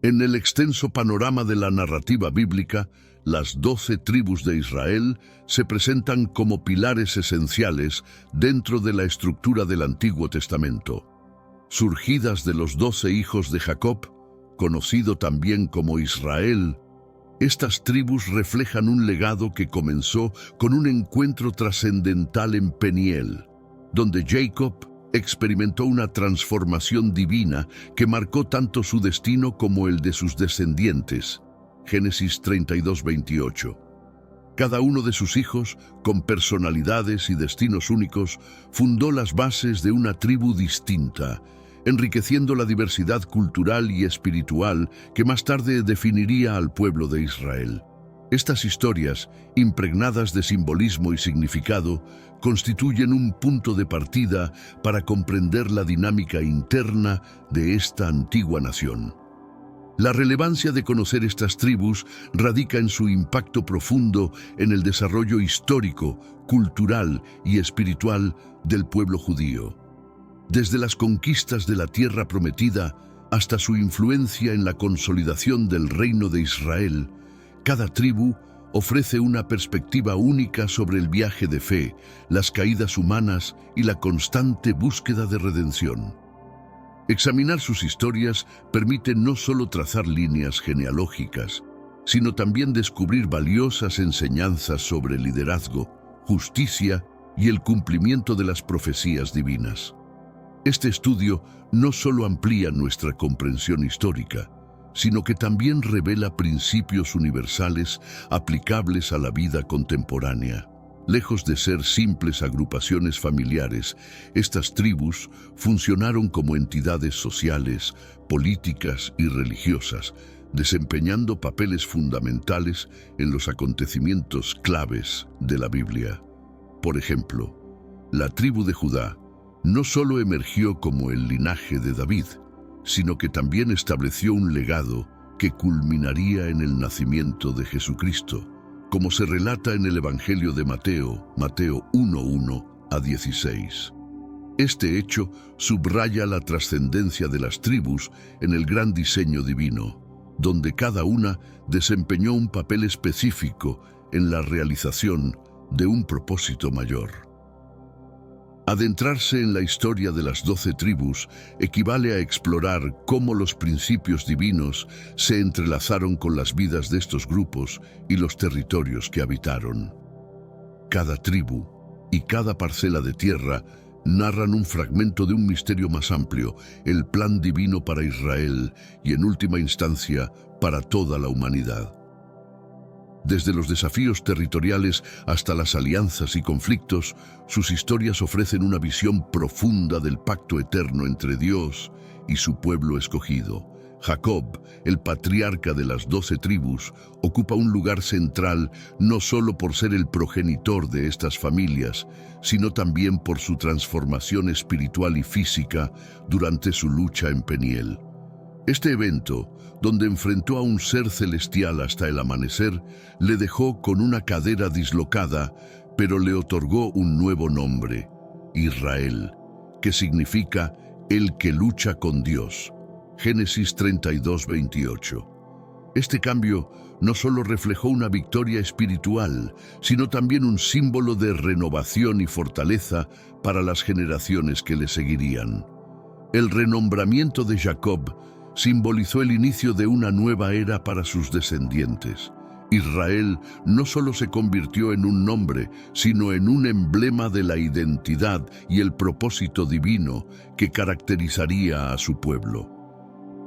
En el extenso panorama de la narrativa bíblica, las 12 tribus de Israel se presentan como pilares esenciales dentro de la estructura del Antiguo Testamento. Surgidas de los 12 hijos de Jacob, conocido también como Israel, estas tribus reflejan un legado que comenzó con un encuentro trascendental en Peniel, donde Jacob experimentó una transformación divina que marcó tanto su destino como el de sus descendientes. Génesis 32:28. Cada uno de sus hijos, con personalidades y destinos únicos, fundó las bases de una tribu distinta, enriqueciendo la diversidad cultural y espiritual que más tarde definiría al pueblo de Israel. Estas historias, impregnadas de simbolismo y significado, constituyen un punto de partida para comprender la dinámica interna de esta antigua nación. La relevancia de conocer estas tribus radica en su impacto profundo en el desarrollo histórico, cultural y espiritual del pueblo judío. Desde las conquistas de la Tierra Prometida hasta su influencia en la consolidación del reino de Israel, cada tribu ofrece una perspectiva única sobre el viaje de fe, las caídas humanas y la constante búsqueda de redención. Examinar sus historias permite no solo trazar líneas genealógicas, sino también descubrir valiosas enseñanzas sobre liderazgo, justicia y el cumplimiento de las profecías divinas. Este estudio no solo amplía nuestra comprensión histórica, sino que también revela principios universales aplicables a la vida contemporánea. Lejos de ser simples agrupaciones familiares, estas tribus funcionaron como entidades sociales, políticas y religiosas, desempeñando papeles fundamentales en los acontecimientos claves de la Biblia. Por ejemplo, la tribu de Judá no solo emergió como el linaje de David, sino que también estableció un legado que culminaría en el nacimiento de Jesucristo, como se relata en el Evangelio de Mateo 1:1-16. Este hecho subraya la trascendencia de las tribus en el gran diseño divino, donde cada una desempeñó un papel específico en la realización de un propósito mayor. Adentrarse en la historia de las 12 tribus equivale a explorar cómo los principios divinos se entrelazaron con las vidas de estos grupos y los territorios que habitaron. Cada tribu y cada parcela de tierra narran un fragmento de un misterio más amplio, el plan divino para Israel y, en última instancia, para toda la humanidad. Desde los desafíos territoriales hasta las alianzas y conflictos, sus historias ofrecen una visión profunda del pacto eterno entre Dios y su pueblo escogido. Jacob, el patriarca de las 12 tribus, ocupa un lugar central no solo por ser el progenitor de estas familias, sino también por su transformación espiritual y física durante su lucha en Peniel. Este evento, donde enfrentó a un ser celestial hasta el amanecer, le dejó con una cadera dislocada, pero le otorgó un nuevo nombre, Israel, que significa el que lucha con Dios. Génesis 32:28. Este cambio no solo reflejó una victoria espiritual, sino también un símbolo de renovación y fortaleza para las generaciones que le seguirían. El renombramiento de Jacob simbolizó el inicio de una nueva era para sus descendientes. Israel no solo se convirtió en un nombre, sino en un emblema de la identidad y el propósito divino que caracterizaría a su pueblo.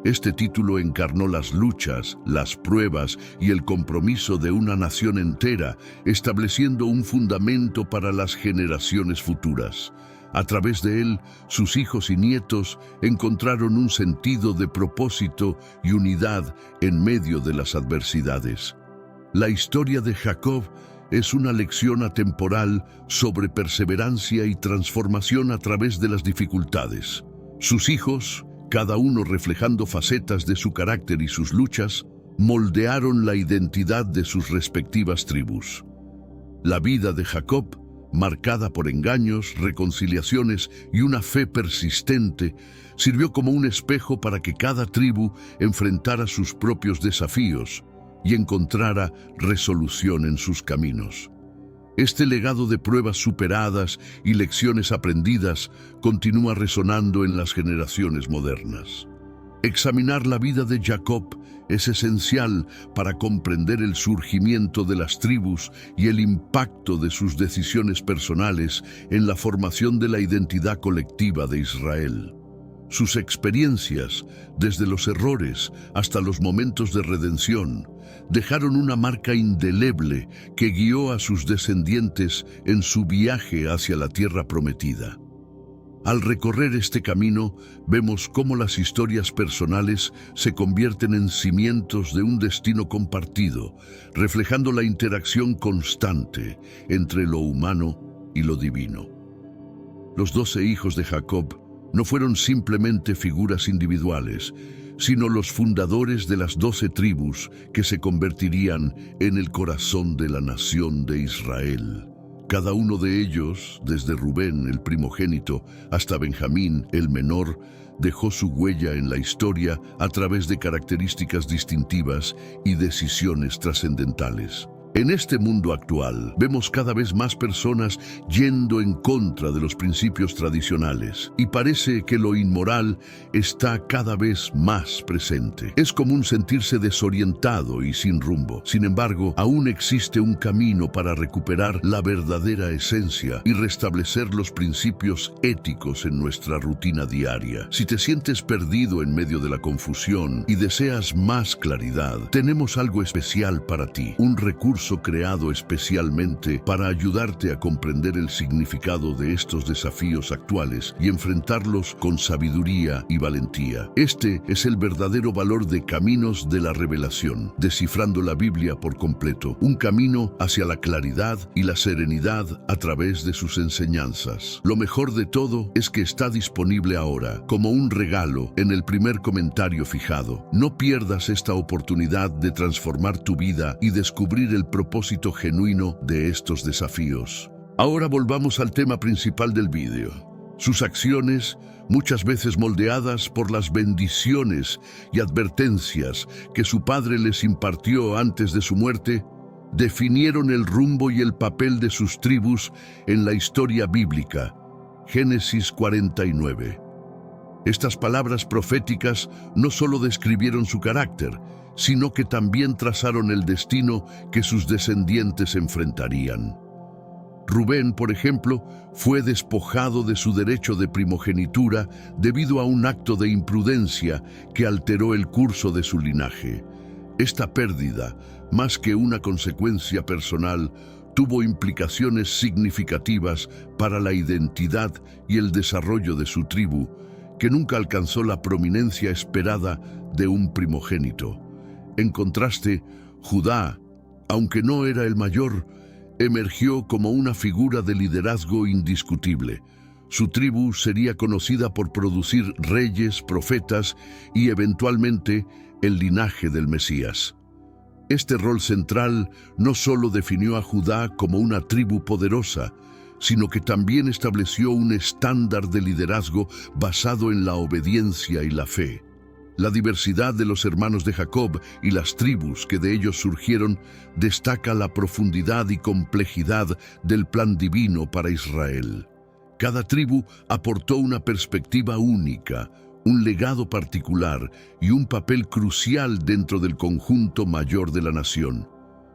Este título encarnó las luchas, las pruebas y el compromiso de una nación entera, estableciendo un fundamento para las generaciones futuras. A través de él, sus hijos y nietos encontraron un sentido de propósito y unidad en medio de las adversidades. La historia de Jacob es una lección atemporal sobre perseverancia y transformación a través de las dificultades. Sus hijos, cada uno reflejando facetas de su carácter y sus luchas, moldearon la identidad de sus respectivas tribus. La vida de Jacob marcada por engaños, reconciliaciones y una fe persistente, sirvió como un espejo para que cada tribu enfrentara sus propios desafíos y encontrara resolución en sus caminos. Este legado de pruebas superadas y lecciones aprendidas continúa resonando en las generaciones modernas. Examinar la vida de Jacob es esencial para comprender el surgimiento de las tribus y el impacto de sus decisiones personales en la formación de la identidad colectiva de Israel. Sus experiencias, desde los errores hasta los momentos de redención, dejaron una marca indeleble que guió a sus descendientes en su viaje hacia la tierra prometida. Al recorrer este camino, vemos cómo las historias personales se convierten en cimientos de un destino compartido, reflejando la interacción constante entre lo humano y lo divino. Los 12 hijos de Jacob no fueron simplemente figuras individuales, sino los fundadores de las 12 tribus que se convertirían en el corazón de la nación de Israel. Cada uno de ellos, desde Rubén, el primogénito, hasta Benjamín, el menor, dejó su huella en la historia a través de características distintivas y decisiones trascendentales. En este mundo actual, vemos cada vez más personas yendo en contra de los principios tradicionales y parece que lo inmoral está cada vez más presente. Es común sentirse desorientado y sin rumbo. Sin embargo, aún existe un camino para recuperar la verdadera esencia y restablecer los principios éticos en nuestra rutina diaria. Si te sientes perdido en medio de la confusión y deseas más claridad, tenemos algo especial para ti, un recurso creado especialmente para ayudarte a comprender el significado de estos desafíos actuales y enfrentarlos con sabiduría y valentía. Este es el verdadero valor de Caminos de la Revelación, descifrando la Biblia por completo, un camino hacia la claridad y la serenidad a través de sus enseñanzas. Lo mejor de todo es que está disponible ahora, como un regalo, en el primer comentario fijado. No pierdas esta oportunidad de transformar tu vida y descubrir el propósito genuino de estos desafíos. Ahora volvamos al tema principal del vídeo. Sus acciones, muchas veces moldeadas por las bendiciones y advertencias que su padre les impartió antes de su muerte, definieron el rumbo y el papel de sus tribus en la historia bíblica. Génesis 49. Estas palabras proféticas no solo describieron su carácter, sino que también trazaron el destino que sus descendientes enfrentarían. Rubén, por ejemplo, fue despojado de su derecho de primogenitura debido a un acto de imprudencia que alteró el curso de su linaje. Esta pérdida, más que una consecuencia personal, tuvo implicaciones significativas para la identidad y el desarrollo de su tribu, que nunca alcanzó la prominencia esperada de un primogénito. En contraste, Judá, aunque no era el mayor, emergió como una figura de liderazgo indiscutible. Su tribu sería conocida por producir reyes, profetas y eventualmente el linaje del Mesías. Este rol central no solo definió a Judá como una tribu poderosa, sino que también estableció un estándar de liderazgo basado en la obediencia y la fe. La diversidad de los hermanos de Jacob y las tribus que de ellos surgieron destaca la profundidad y complejidad del plan divino para Israel. Cada tribu aportó una perspectiva única, un legado particular y un papel crucial dentro del conjunto mayor de la nación.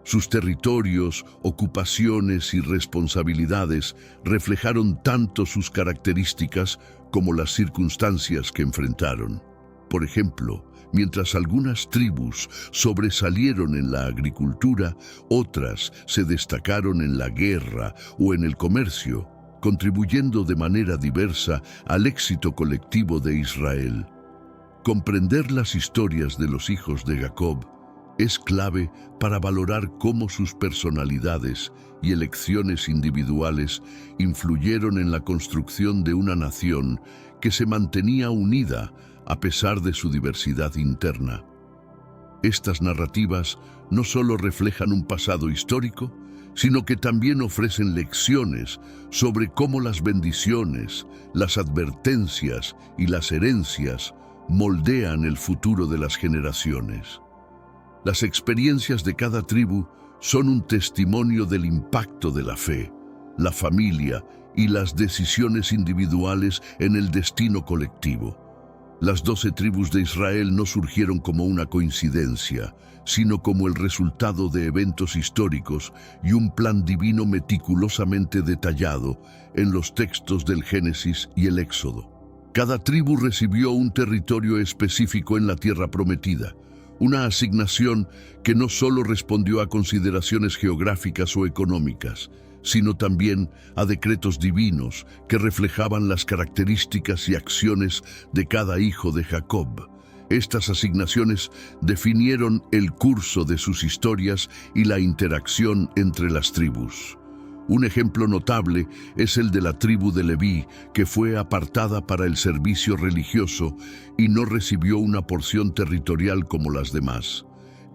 Sus territorios, ocupaciones y responsabilidades reflejaron tanto sus características como las circunstancias que enfrentaron. Por ejemplo, mientras algunas tribus sobresalieron en la agricultura, otras se destacaron en la guerra o en el comercio, contribuyendo de manera diversa al éxito colectivo de Israel. Comprender las historias de los hijos de Jacob es clave para valorar cómo sus personalidades y elecciones individuales influyeron en la construcción de una nación que se mantenía unida a pesar de su diversidad interna. Estas narrativas no solo reflejan un pasado histórico, sino que también ofrecen lecciones sobre cómo las bendiciones, las advertencias y las herencias moldean el futuro de las generaciones. Las experiencias de cada tribu son un testimonio del impacto de la fe, la familia y las decisiones individuales en el destino colectivo. Las 12 tribus de Israel no surgieron como una coincidencia, sino como el resultado de eventos históricos y un plan divino meticulosamente detallado en los textos del Génesis y el Éxodo. Cada tribu recibió un territorio específico en la tierra prometida, una asignación que no solo respondió a consideraciones geográficas o económicas, sino también a decretos divinos que reflejaban las características y acciones de cada hijo de Jacob. Estas asignaciones definieron el curso de sus historias y la interacción entre las tribus. Un ejemplo notable es el de la tribu de Leví, que fue apartada para el servicio religioso y no recibió una porción territorial como las demás.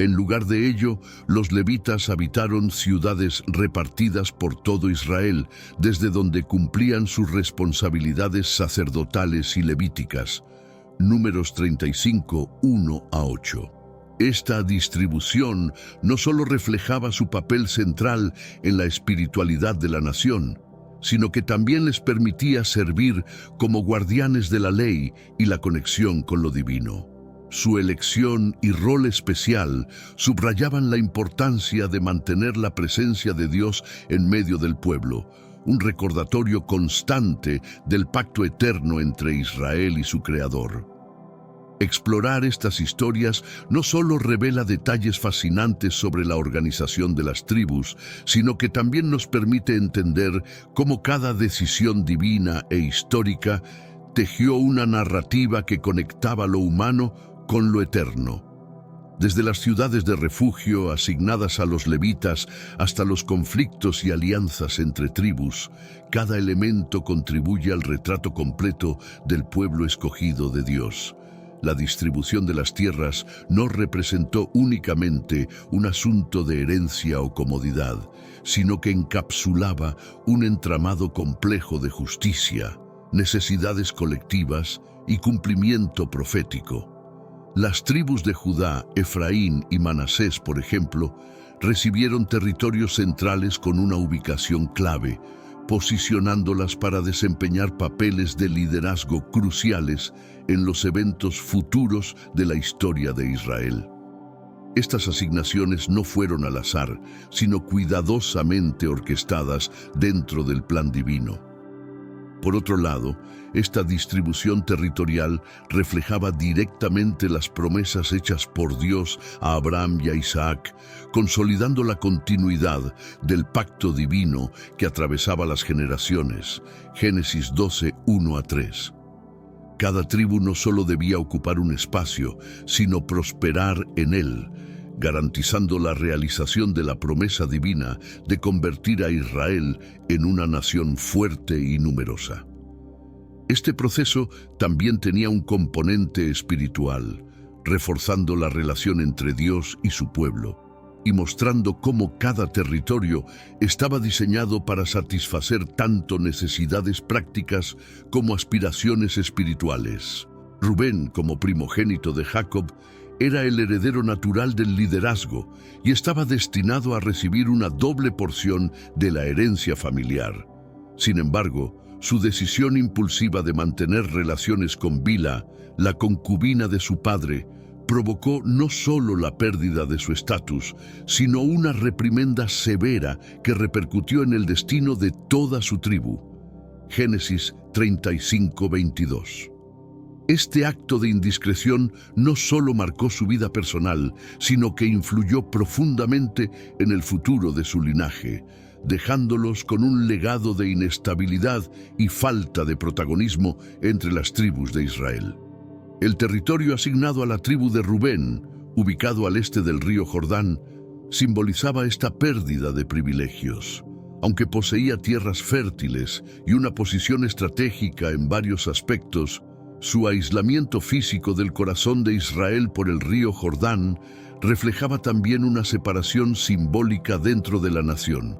En lugar de ello, los levitas habitaron ciudades repartidas por todo Israel, desde donde cumplían sus responsabilidades sacerdotales y levíticas. Números 35, 1-8. Esta distribución no solo reflejaba su papel central en la espiritualidad de la nación, sino que también les permitía servir como guardianes de la ley y la conexión con lo divino. Su elección y rol especial subrayaban la importancia de mantener la presencia de Dios en medio del pueblo, un recordatorio constante del pacto eterno entre Israel y su Creador. Explorar estas historias no solo revela detalles fascinantes sobre la organización de las tribus, sino que también nos permite entender cómo cada decisión divina e histórica tejió una narrativa que conectaba lo humano con lo eterno. Desde las ciudades de refugio asignadas a los levitas hasta los conflictos y alianzas entre tribus, cada elemento contribuye al retrato completo del pueblo escogido de Dios. La distribución de las tierras no representó únicamente un asunto de herencia o comodidad, sino que encapsulaba un entramado complejo de justicia, necesidades colectivas y cumplimiento profético. Las tribus de Judá, Efraín y Manasés, por ejemplo, recibieron territorios centrales con una ubicación clave, posicionándolas para desempeñar papeles de liderazgo cruciales en los eventos futuros de la historia de Israel. Estas asignaciones no fueron al azar, sino cuidadosamente orquestadas dentro del plan divino. Por otro lado, esta distribución territorial reflejaba directamente las promesas hechas por Dios a Abraham y a Isaac, consolidando la continuidad del pacto divino que atravesaba las generaciones. Génesis 12, 1-3. Cada tribu no solo debía ocupar un espacio, sino prosperar en él, garantizando la realización de la promesa divina de convertir a Israel en una nación fuerte y numerosa. Este proceso también tenía un componente espiritual, reforzando la relación entre Dios y su pueblo, y mostrando cómo cada territorio estaba diseñado para satisfacer tanto necesidades prácticas como aspiraciones espirituales. Rubén, como primogénito de Jacob, era el heredero natural del liderazgo y estaba destinado a recibir una doble porción de la herencia familiar. Sin embargo, su decisión impulsiva de mantener relaciones con Bilha, la concubina de su padre, provocó no solo la pérdida de su estatus, sino una reprimenda severa que repercutió en el destino de toda su tribu. Génesis 35:22. Este acto de indiscreción no solo marcó su vida personal, sino que influyó profundamente en el futuro de su linaje, dejándolos con un legado de inestabilidad y falta de protagonismo entre las tribus de Israel. El territorio asignado a la tribu de Rubén, ubicado al este del río Jordán, simbolizaba esta pérdida de privilegios. Aunque poseía tierras fértiles y una posición estratégica en varios aspectos, su aislamiento físico del corazón de Israel por el río Jordán reflejaba también una separación simbólica dentro de la nación.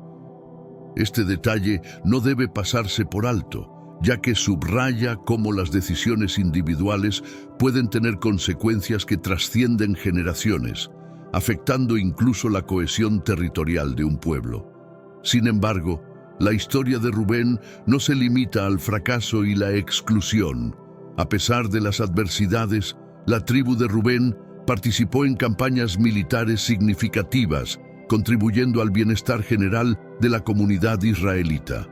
Este detalle no debe pasarse por alto, ya que subraya cómo las decisiones individuales pueden tener consecuencias que trascienden generaciones, afectando incluso la cohesión territorial de un pueblo. Sin embargo, la historia de Rubén no se limita al fracaso y la exclusión. A pesar de las adversidades, la tribu de Rubén participó en campañas militares significativas, contribuyendo al bienestar general de la comunidad israelita.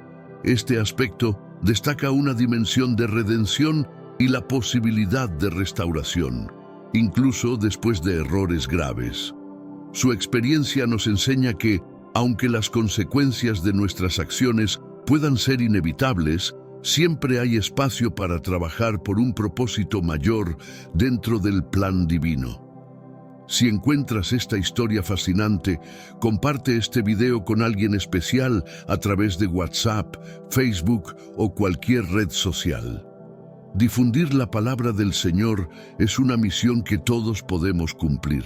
Este aspecto destaca una dimensión de redención y la posibilidad de restauración, incluso después de errores graves. Su experiencia nos enseña que, aunque las consecuencias de nuestras acciones puedan ser inevitables, siempre hay espacio para trabajar por un propósito mayor dentro del plan divino. Si encuentras esta historia fascinante, comparte este video con alguien especial a través de WhatsApp, Facebook o cualquier red social. Difundir la palabra del Señor es una misión que todos podemos cumplir.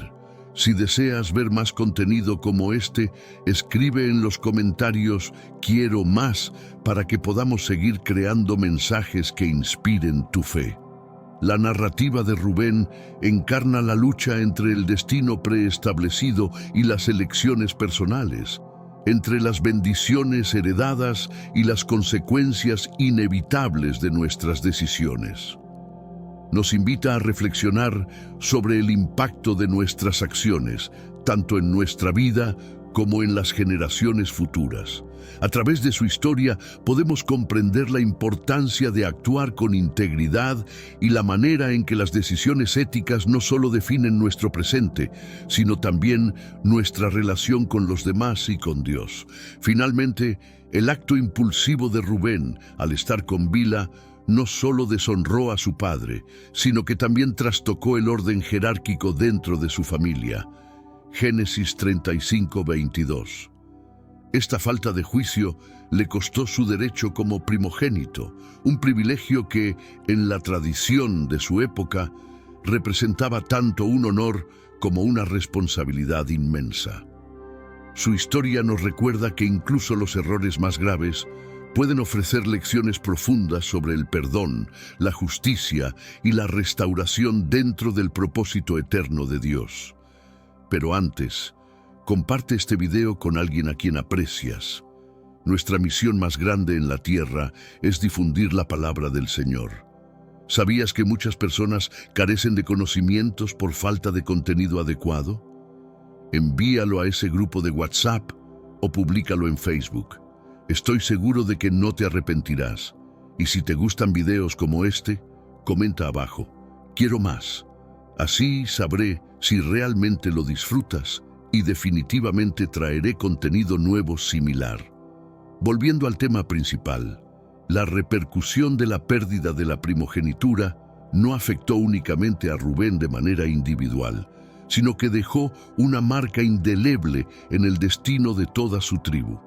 Si deseas ver más contenido como este, escribe en los comentarios "Quiero más" para que podamos seguir creando mensajes que inspiren tu fe. La narrativa de Rubén encarna la lucha entre el destino preestablecido y las elecciones personales, entre las bendiciones heredadas y las consecuencias inevitables de nuestras decisiones. Nos invita a reflexionar sobre el impacto de nuestras acciones, tanto en nuestra vida como en las generaciones futuras. A través de su historia podemos comprender la importancia de actuar con integridad y la manera en que las decisiones éticas no solo definen nuestro presente, sino también nuestra relación con los demás y con Dios. Finalmente, el acto impulsivo de Rubén, al estar con Bilha, no solo deshonró a su padre, sino que también trastocó el orden jerárquico dentro de su familia. Génesis 35:22. Esta falta de juicio le costó su derecho como primogénito, un privilegio que, en la tradición de su época, representaba tanto un honor como una responsabilidad inmensa. Su historia nos recuerda que incluso los errores más graves pueden ofrecer lecciones profundas sobre el perdón, la justicia y la restauración dentro del propósito eterno de Dios. Pero antes, comparte este video con alguien a quien aprecias. Nuestra misión más grande en la tierra es difundir la palabra del Señor. ¿Sabías que muchas personas carecen de conocimientos por falta de contenido adecuado? Envíalo a ese grupo de WhatsApp o públicalo en Facebook. Estoy seguro de que no te arrepentirás. Y si te gustan videos como este, comenta abajo: "Quiero más". Así sabré si realmente lo disfrutas y definitivamente traeré contenido nuevo similar. Volviendo al tema principal, la repercusión de la pérdida de la primogenitura no afectó únicamente a Rubén de manera individual, sino que dejó una marca indeleble en el destino de toda su tribu.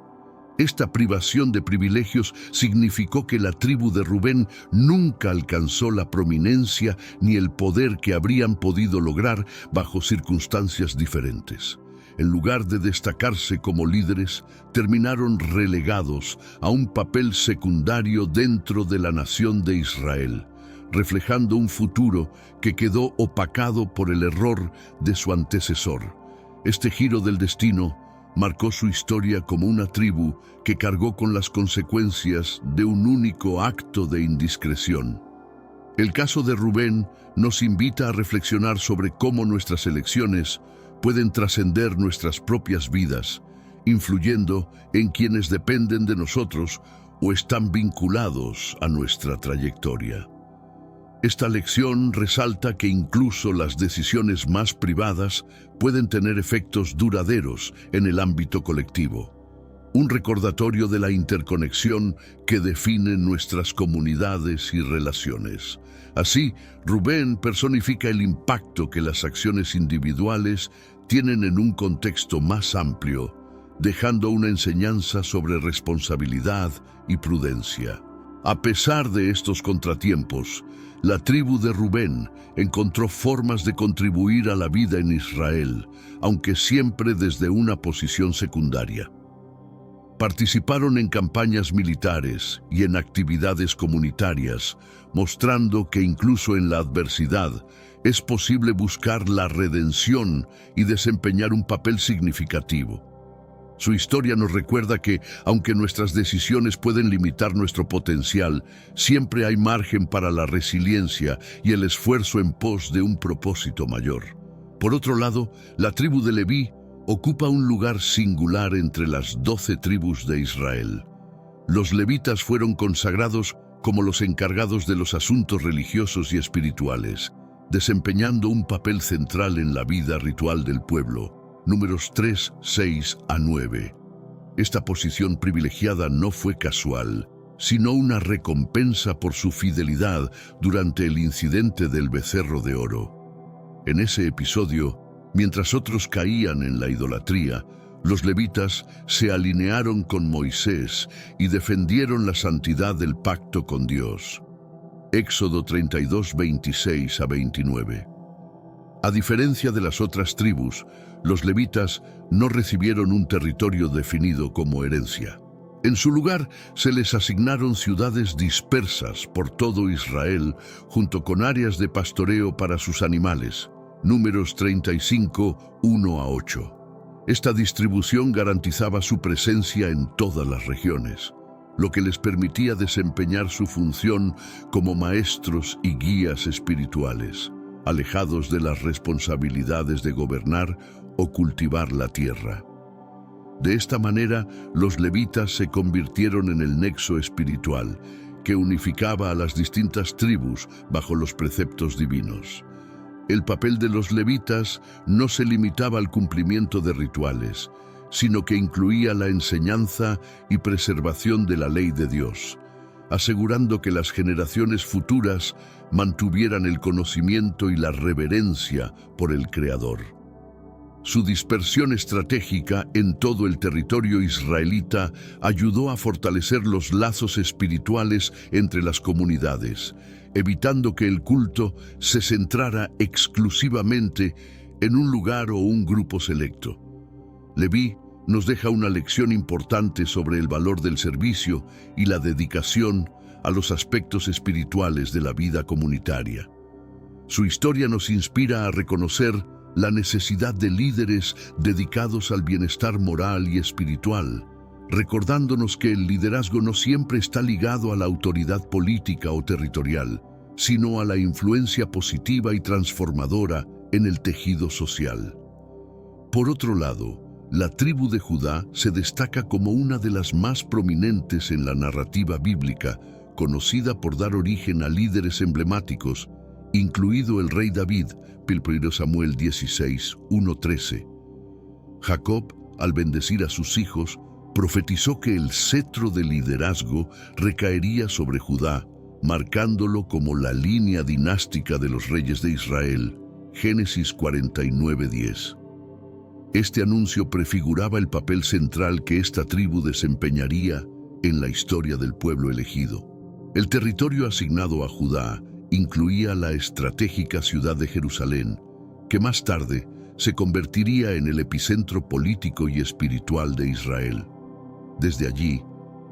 Esta privación de privilegios significó que la tribu de Rubén nunca alcanzó la prominencia ni el poder que habrían podido lograr bajo circunstancias diferentes. En lugar de destacarse como líderes, terminaron relegados a un papel secundario dentro de la nación de Israel, reflejando un futuro que quedó opacado por el error de su antecesor. Este giro del destino marcó su historia como una tribu que cargó con las consecuencias de un único acto de indiscreción. El caso de Rubén nos invita a reflexionar sobre cómo nuestras elecciones pueden trascender nuestras propias vidas, influyendo en quienes dependen de nosotros o están vinculados a nuestra trayectoria. Esta lección resalta que incluso las decisiones más privadas pueden tener efectos duraderos en el ámbito colectivo. Un recordatorio de la interconexión que define nuestras comunidades y relaciones. Así, Rubén personifica el impacto que las acciones individuales tienen en un contexto más amplio, dejando una enseñanza sobre responsabilidad y prudencia. A pesar de estos contratiempos, la tribu de Rubén encontró formas de contribuir a la vida en Israel, aunque siempre desde una posición secundaria. Participaron en campañas militares y en actividades comunitarias, mostrando que incluso en la adversidad es posible buscar la redención y desempeñar un papel significativo. Su historia nos recuerda que, aunque nuestras decisiones pueden limitar nuestro potencial, siempre hay margen para la resiliencia y el esfuerzo en pos de un propósito mayor. Por otro lado, la tribu de Leví ocupa un lugar singular entre las 12 tribus de Israel. Los levitas fueron consagrados como los encargados de los asuntos religiosos y espirituales, desempeñando un papel central en la vida ritual del pueblo. Números 3, 6 a 9. Esta posición privilegiada no fue casual, sino una recompensa por su fidelidad durante el incidente del becerro de oro. En ese episodio, mientras otros caían en la idolatría, los levitas se alinearon con Moisés y defendieron la santidad del pacto con Dios. Éxodo 32, 26 a 29. A diferencia de las otras tribus, los levitas no recibieron un territorio definido como herencia. En su lugar, se les asignaron ciudades dispersas por todo Israel, junto con áreas de pastoreo para sus animales. Números 35, 1 a 8. Esta distribución garantizaba su presencia en todas las regiones, lo que les permitía desempeñar su función como maestros y guías espirituales, alejados de las responsabilidades de gobernar o cultivar la tierra. De esta manera, los levitas se convirtieron en el nexo espiritual que unificaba a las distintas tribus bajo los preceptos divinos. El papel de los levitas no se limitaba al cumplimiento de rituales, sino que incluía la enseñanza y preservación de la ley de Dios, asegurando que las generaciones futuras mantuvieran el conocimiento y la reverencia por el Creador. Su dispersión estratégica en todo el territorio israelita ayudó a fortalecer los lazos espirituales entre las comunidades, evitando que el culto se centrara exclusivamente en un lugar o un grupo selecto. Leví nos deja una lección importante sobre el valor del servicio y la dedicación a los aspectos espirituales de la vida comunitaria. Su historia nos inspira a reconocer la necesidad de líderes dedicados al bienestar moral y espiritual, recordándonos que el liderazgo no siempre está ligado a la autoridad política o territorial, sino a la influencia positiva y transformadora en el tejido social. Por otro lado, la tribu de Judá se destaca como una de las más prominentes en la narrativa bíblica, conocida por dar origen a líderes emblemáticos, incluido el rey David, 1 Samuel 16, 1-13. Jacob, al bendecir a sus hijos, profetizó que el cetro de liderazgo recaería sobre Judá, marcándolo como la línea dinástica de los reyes de Israel. Génesis 49:10. Este anuncio prefiguraba el papel central que esta tribu desempeñaría en la historia del pueblo elegido. El territorio asignado a Judá incluía la estratégica ciudad de Jerusalén, que más tarde se convertiría en el epicentro político y espiritual de Israel. Desde allí,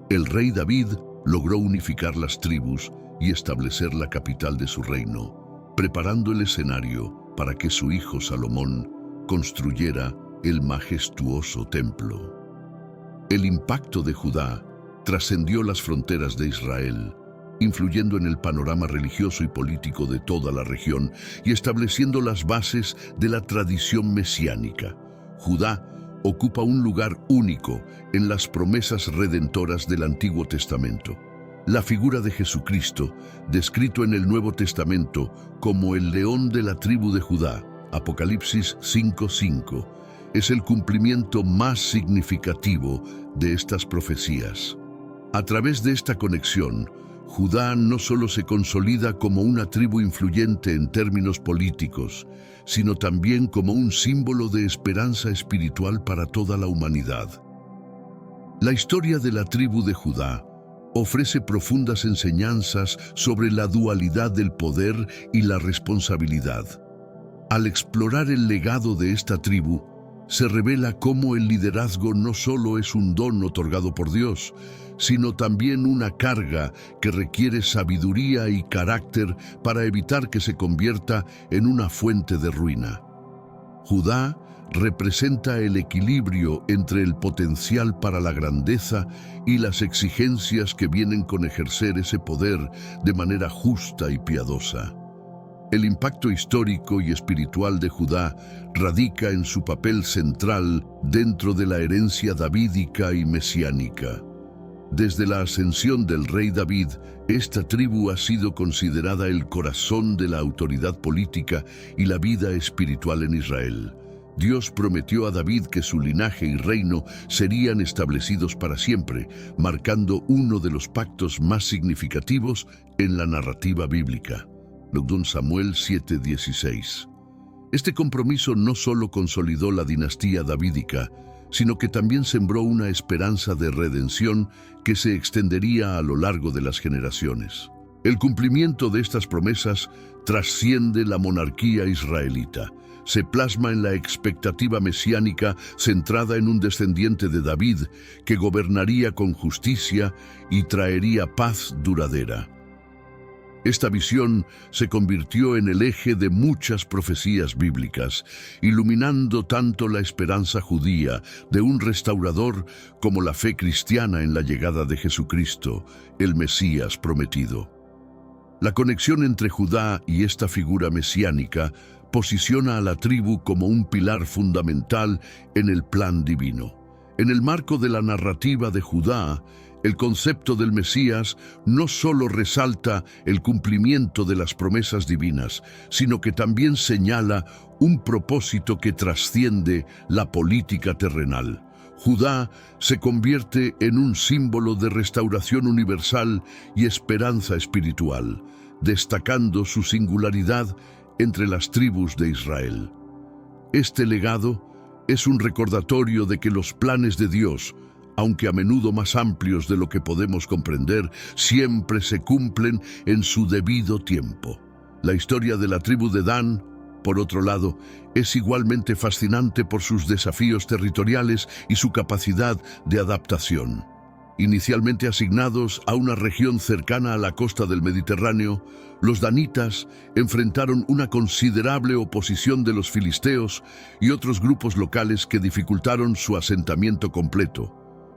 el rey David logró unificar las tribus y establecer la capital de su reino, preparando el escenario para que su hijo Salomón construyera el majestuoso templo. El impacto de Judá trascendió las fronteras de Israel, influyendo en el panorama religioso y político de toda la región y estableciendo las bases de la tradición mesiánica. Judá ocupa un lugar único en las promesas redentoras del Antiguo Testamento. La figura de Jesucristo, descrito en el Nuevo Testamento como el león de la tribu de Judá, Apocalipsis 5:5, es el cumplimiento más significativo de estas profecías. A través de esta conexión, Judá no solo se consolida como una tribu influyente en términos políticos, sino también como un símbolo de esperanza espiritual para toda la humanidad. La historia de la tribu de Judá ofrece profundas enseñanzas sobre la dualidad del poder y la responsabilidad. Al explorar el legado de esta tribu, podemos se revela cómo el liderazgo no solo es un don otorgado por Dios, sino también una carga que requiere sabiduría y carácter para evitar que se convierta en una fuente de ruina. Judá representa el equilibrio entre el potencial para la grandeza y las exigencias que vienen con ejercer ese poder de manera justa y piadosa. El impacto histórico y espiritual de Judá radica en su papel central dentro de la herencia davídica y mesiánica. Desde la ascensión del rey David, esta tribu ha sido considerada el corazón de la autoridad política y la vida espiritual en Israel. Dios prometió a David que su linaje y reino serían establecidos para siempre, marcando uno de los pactos más significativos en la narrativa bíblica. 2 Samuel 7:16. Este compromiso no solo consolidó la dinastía davídica, sino que también sembró una esperanza de redención que se extendería a lo largo de las generaciones. El cumplimiento de estas promesas trasciende la monarquía israelita. Se plasma en la expectativa mesiánica centrada en un descendiente de David que gobernaría con justicia y traería paz duradera. Esta visión se convirtió en el eje de muchas profecías bíblicas, iluminando tanto la esperanza judía de un restaurador como la fe cristiana en la llegada de Jesucristo, el Mesías prometido. La conexión entre Judá y esta figura mesiánica posiciona a la tribu como un pilar fundamental en el plan divino. En el marco de la narrativa de Judá, el concepto del Mesías no solo resalta el cumplimiento de las promesas divinas, sino que también señala un propósito que trasciende la política terrenal. Judá se convierte en un símbolo de restauración universal y esperanza espiritual, destacando su singularidad entre las tribus de Israel. Este legado es un recordatorio de que los planes de Dios, aunque a menudo más amplios de lo que podemos comprender, siempre se cumplen en su debido tiempo. La historia de la tribu de Dan, por otro lado, es igualmente fascinante por sus desafíos territoriales y su capacidad de adaptación. Inicialmente asignados a una región cercana a la costa del Mediterráneo, los danitas enfrentaron una considerable oposición de los filisteos y otros grupos locales que dificultaron su asentamiento completo.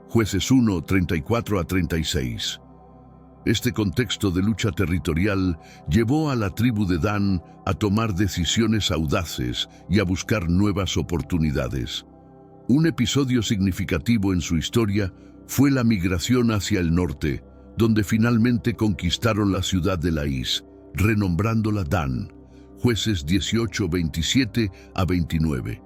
Jueces 1, 34-36. Este contexto de lucha territorial llevó a la tribu de Dan a tomar decisiones audaces y a buscar nuevas oportunidades. Un episodio significativo en su historia fue la migración hacia el norte, donde finalmente conquistaron la ciudad de Laís, renombrándola Dan. Jueces 18, 27-29.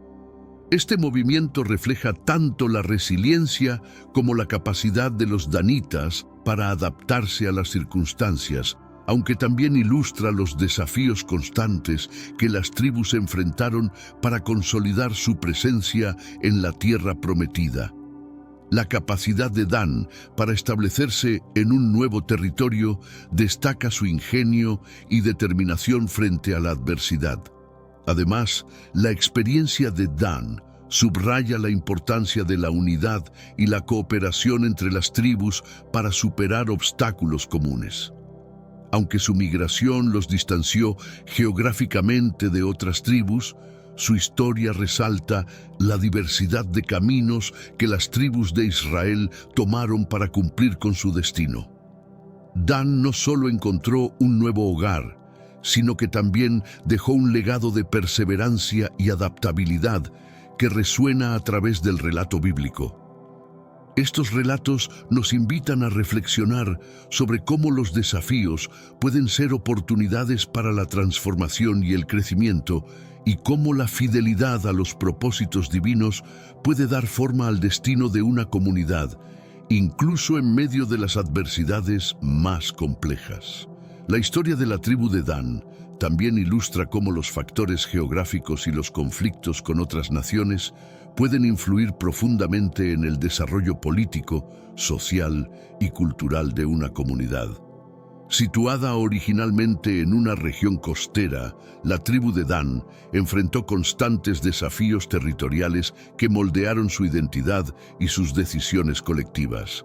Este movimiento refleja tanto la resiliencia como la capacidad de los danitas para adaptarse a las circunstancias, aunque también ilustra los desafíos constantes que las tribus enfrentaron para consolidar su presencia en la tierra prometida. La capacidad de Dan para establecerse en un nuevo territorio destaca su ingenio y determinación frente a la adversidad. Además, la experiencia de Dan subraya la importancia de la unidad y la cooperación entre las tribus para superar obstáculos comunes. Aunque su migración los distanció geográficamente de otras tribus, su historia resalta la diversidad de caminos que las tribus de Israel tomaron para cumplir con su destino. Dan no solo encontró un nuevo hogar, sino que también dejó un legado de perseverancia y adaptabilidad que resuena a través del relato bíblico. Estos relatos nos invitan a reflexionar sobre cómo los desafíos pueden ser oportunidades para la transformación y el crecimiento, y cómo la fidelidad a los propósitos divinos puede dar forma al destino de una comunidad, incluso en medio de las adversidades más complejas. La historia de la tribu de Dan también ilustra cómo los factores geográficos y los conflictos con otras naciones pueden influir profundamente en el desarrollo político, social y cultural de una comunidad. Situada originalmente en una región costera, la tribu de Dan enfrentó constantes desafíos territoriales que moldearon su identidad y sus decisiones colectivas.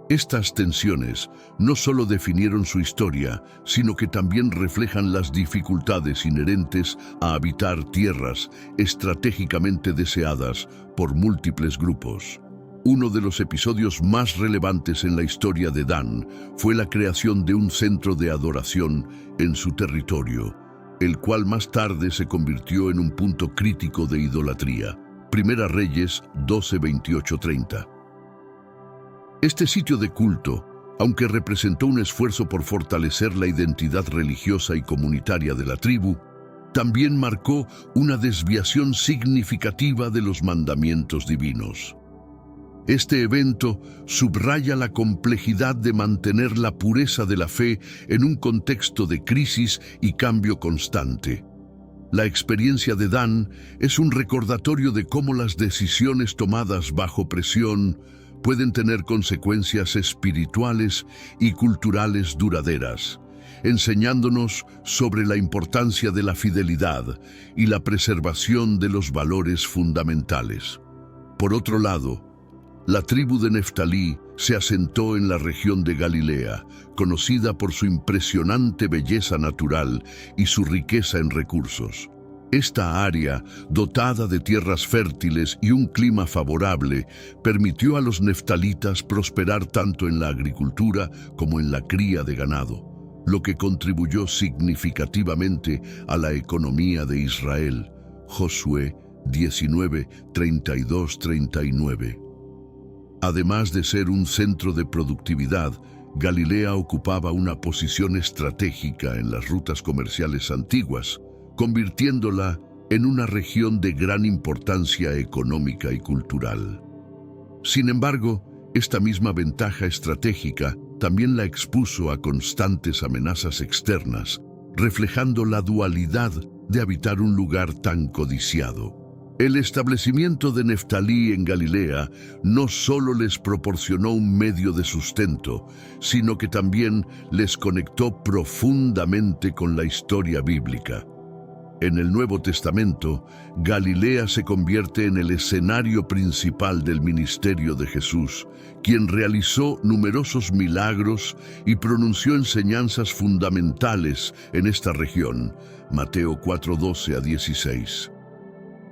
Estas tensiones no solo definieron su historia, sino que también reflejan las dificultades inherentes a habitar tierras estratégicamente deseadas por múltiples grupos. Uno de los episodios más relevantes en la historia de Dan fue la creación de un centro de adoración en su territorio, el cual más tarde se convirtió en un punto crítico de idolatría. Primera Reyes 12:28-30. Este sitio de culto, aunque representó un esfuerzo por fortalecer la identidad religiosa y comunitaria de la tribu, también marcó una desviación significativa de los mandamientos divinos. Este evento subraya la complejidad de mantener la pureza de la fe en un contexto de crisis y cambio constante. La experiencia de Dan es un recordatorio de cómo las decisiones tomadas bajo presión pueden tener consecuencias espirituales y culturales duraderas, enseñándonos sobre la importancia de la fidelidad y la preservación de los valores fundamentales. Por otro lado, la tribu de Neftalí se asentó en la región de Galilea, conocida por su impresionante belleza natural y su riqueza en recursos. Esta área, dotada de tierras fértiles y un clima favorable, permitió a los neftalitas prosperar tanto en la agricultura como en la cría de ganado, lo que contribuyó significativamente a la economía de Israel. Josué 19:32-39. Además de ser un centro de productividad, Galilea ocupaba una posición estratégica en las rutas comerciales antiguas, convirtiéndola en una región de gran importancia económica y cultural. Sin embargo, esta misma ventaja estratégica también la expuso a constantes amenazas externas, reflejando la dualidad de habitar un lugar tan codiciado. El establecimiento de Neftalí en Galilea no solo les proporcionó un medio de sustento, sino que también les conectó profundamente con la historia bíblica. En el Nuevo Testamento, Galilea se convierte en el escenario principal del ministerio de Jesús, quien realizó numerosos milagros y pronunció enseñanzas fundamentales en esta región. Mateo 4:12-16.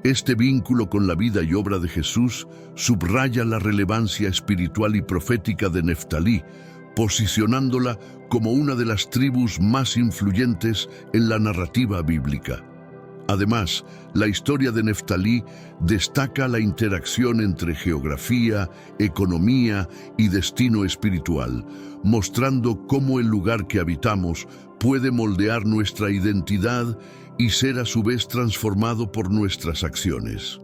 Este vínculo con la vida y obra de Jesús subraya la relevancia espiritual y profética de Neftalí, posicionándola como una de las tribus más influyentes en la narrativa bíblica. Además, la historia de Neftalí destaca la interacción entre geografía, economía y destino espiritual, mostrando cómo el lugar que habitamos puede moldear nuestra identidad y ser a su vez transformado por nuestras acciones.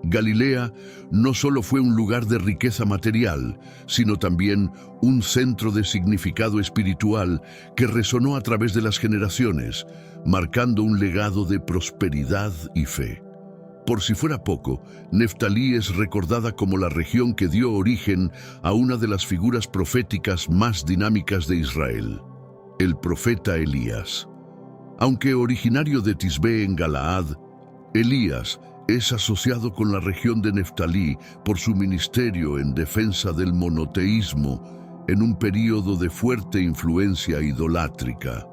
Galilea no solo fue un lugar de riqueza material, sino también un centro de significado espiritual que resonó a través de las generaciones, marcando un legado de prosperidad y fe. Por si fuera poco, Neftalí es recordada como la región que dio origen a una de las figuras proféticas más dinámicas de Israel, el profeta Elías. Aunque originario de Tisbé en Galaad, Elías es asociado con la región de Neftalí por su ministerio en defensa del monoteísmo en un período de fuerte influencia idolátrica.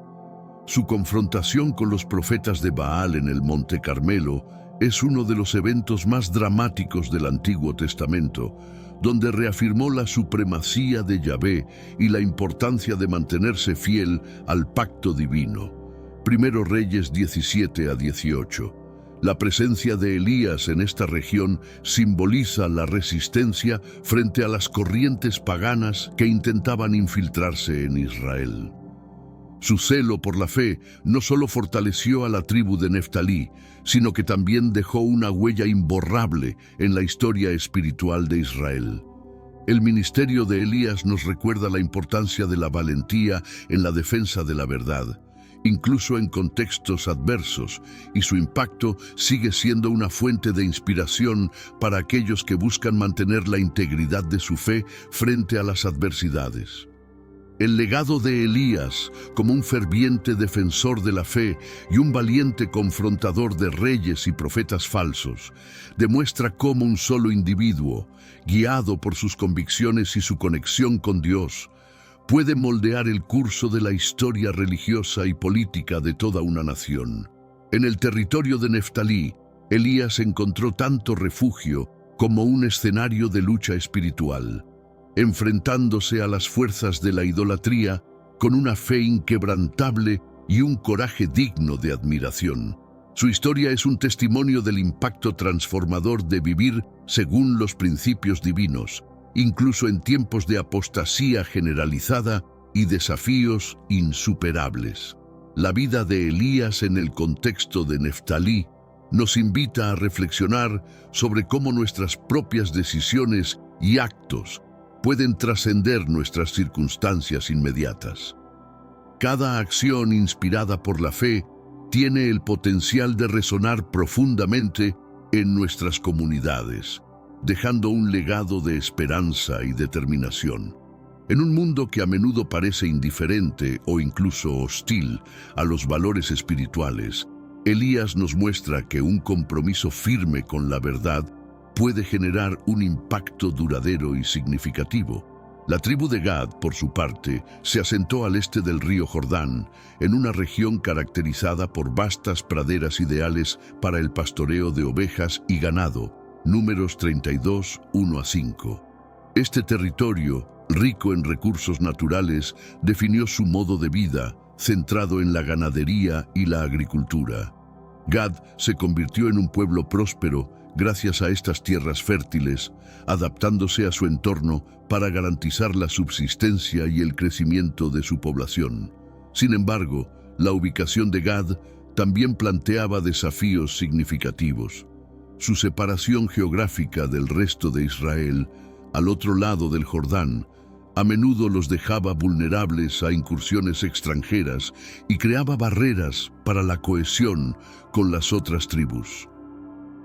Su confrontación con los profetas de Baal en el Monte Carmelo es uno de los eventos más dramáticos del Antiguo Testamento, donde reafirmó la supremacía de Yahvé y la importancia de mantenerse fiel al pacto divino. Primero Reyes 17-18. La presencia de Elías en esta región simboliza la resistencia frente a las corrientes paganas que intentaban infiltrarse en Israel. Su celo por la fe no solo fortaleció a la tribu de Neftalí, sino que también dejó una huella imborrable en la historia espiritual de Israel. El ministerio de Elías nos recuerda la importancia de la valentía en la defensa de la verdad, incluso en contextos adversos, y su impacto sigue siendo una fuente de inspiración para aquellos que buscan mantener la integridad de su fe frente a las adversidades. El legado de Elías, como un ferviente defensor de la fe y un valiente confrontador de reyes y profetas falsos, demuestra cómo un solo individuo, guiado por sus convicciones y su conexión con Dios, puede moldear el curso de la historia religiosa y política de toda una nación. En el territorio de Neftalí, Elías encontró tanto refugio como un escenario de lucha espiritual, enfrentándose a las fuerzas de la idolatría con una fe inquebrantable y un coraje digno de admiración. Su historia es un testimonio del impacto transformador de vivir según los principios divinos, incluso en tiempos de apostasía generalizada y desafíos insuperables. La vida de Elías en el contexto de Neftalí nos invita a reflexionar sobre cómo nuestras propias decisiones y actos pueden trascender nuestras circunstancias inmediatas. Cada acción inspirada por la fe tiene el potencial de resonar profundamente en nuestras comunidades, dejando un legado de esperanza y determinación. En un mundo que a menudo parece indiferente o incluso hostil a los valores espirituales, Elías nos muestra que un compromiso firme con la verdad puede generar un impacto duradero y significativo. La tribu de Gad, por su parte, se asentó al este del río Jordán, en una región caracterizada por vastas praderas ideales para el pastoreo de ovejas y ganado, Números 32, 1-5. Este territorio, rico en recursos naturales, definió su modo de vida, centrado en la ganadería y la agricultura. Gad se convirtió en un pueblo próspero gracias a estas tierras fértiles, adaptándose a su entorno para garantizar la subsistencia y el crecimiento de su población. Sin embargo, la ubicación de Gad también planteaba desafíos significativos. Su separación geográfica del resto de Israel, al otro lado del Jordán, a menudo los dejaba vulnerables a incursiones extranjeras y creaba barreras para la cohesión con las otras tribus.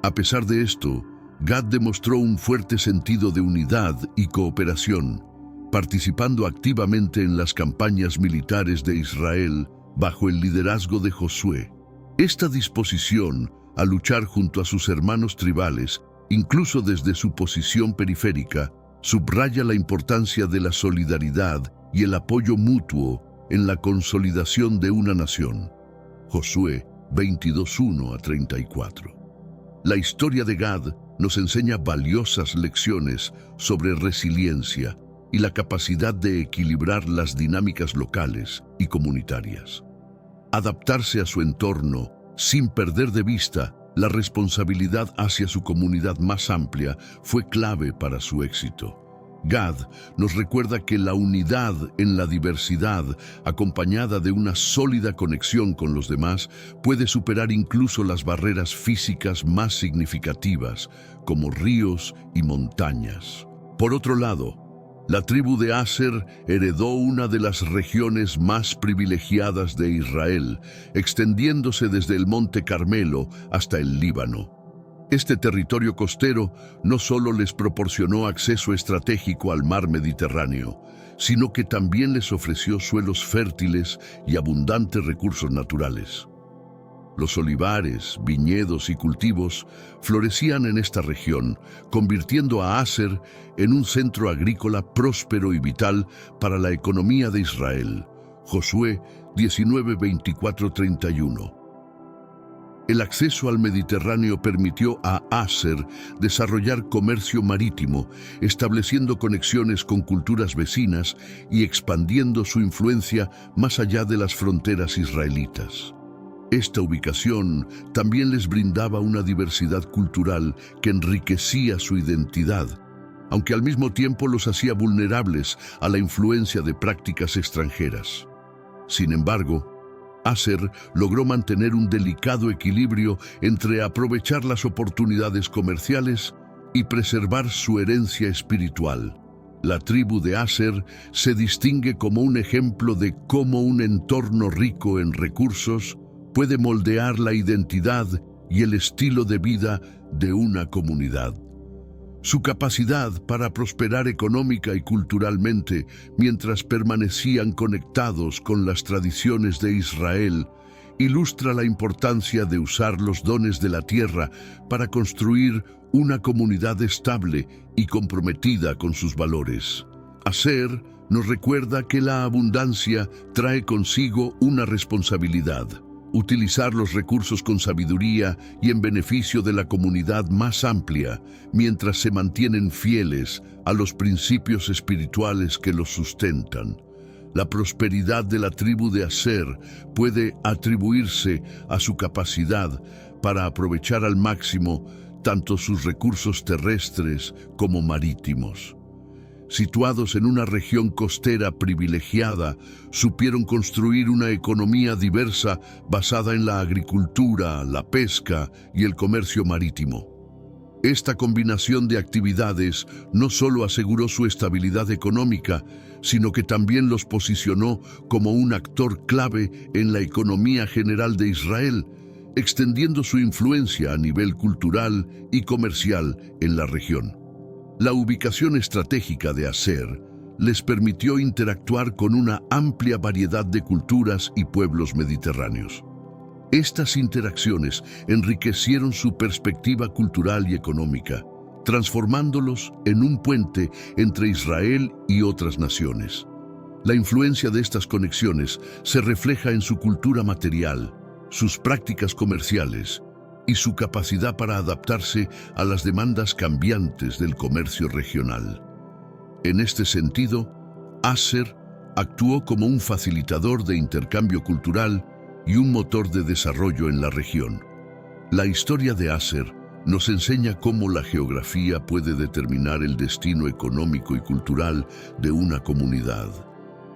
A pesar de esto, Gad demostró un fuerte sentido de unidad y cooperación, participando activamente en las campañas militares de Israel bajo el liderazgo de Josué. Esta disposición a luchar junto a sus hermanos tribales, incluso desde su posición periférica, subraya la importancia de la solidaridad y el apoyo mutuo en la consolidación de una nación. Josué 22:1-34. La historia de Gad nos enseña valiosas lecciones sobre resiliencia y la capacidad de equilibrar las dinámicas locales y comunitarias. Adaptarse a su entorno sin perder de vista la responsabilidad hacia su comunidad más amplia fue clave para su éxito. Gad nos recuerda que la unidad en la diversidad, acompañada de una sólida conexión con los demás, puede superar incluso las barreras físicas más significativas, como ríos y montañas. Por otro lado, la tribu de Aser heredó una de las regiones más privilegiadas de Israel, extendiéndose desde el Monte Carmelo hasta el Líbano. Este territorio costero no solo les proporcionó acceso estratégico al mar Mediterráneo, sino que también les ofreció suelos fértiles y abundantes recursos naturales. Los olivares, viñedos y cultivos florecían en esta región, convirtiendo a Aser en un centro agrícola próspero y vital para la economía de Israel. Josué 19:24-31. El acceso al Mediterráneo permitió a Aser desarrollar comercio marítimo, estableciendo conexiones con culturas vecinas y expandiendo su influencia más allá de las fronteras israelitas. Esta ubicación también les brindaba una diversidad cultural que enriquecía su identidad, aunque al mismo tiempo los hacía vulnerables a la influencia de prácticas extranjeras. Sin embargo, Aser logró mantener un delicado equilibrio entre aprovechar las oportunidades comerciales y preservar su herencia espiritual. La tribu de Aser se distingue como un ejemplo de cómo un entorno rico en recursos puede moldear la identidad y el estilo de vida de una comunidad. Su capacidad para prosperar económica y culturalmente mientras permanecían conectados con las tradiciones de Israel ilustra la importancia de usar los dones de la tierra para construir una comunidad estable y comprometida con sus valores. Aser nos recuerda que la abundancia trae consigo una responsabilidad: utilizar los recursos con sabiduría y en beneficio de la comunidad más amplia, mientras se mantienen fieles a los principios espirituales que los sustentan. La prosperidad de la tribu de Aser puede atribuirse a su capacidad para aprovechar al máximo tanto sus recursos terrestres como marítimos. Situados en una región costera privilegiada, supieron construir una economía diversa basada en la agricultura, la pesca y el comercio marítimo. Esta combinación de actividades no solo aseguró su estabilidad económica, sino que también los posicionó como un actor clave en la economía general de Israel, extendiendo su influencia a nivel cultural y comercial en la región. La ubicación estratégica de Aser les permitió interactuar con una amplia variedad de culturas y pueblos mediterráneos. Estas interacciones enriquecieron su perspectiva cultural y económica, transformándolos en un puente entre Israel y otras naciones. La influencia de estas conexiones se refleja en su cultura material, sus prácticas comerciales y su capacidad para adaptarse a las demandas cambiantes del comercio regional. En este sentido, Aser actuó como un facilitador de intercambio cultural y un motor de desarrollo en la región. La historia de Aser nos enseña cómo la geografía puede determinar el destino económico y cultural de una comunidad.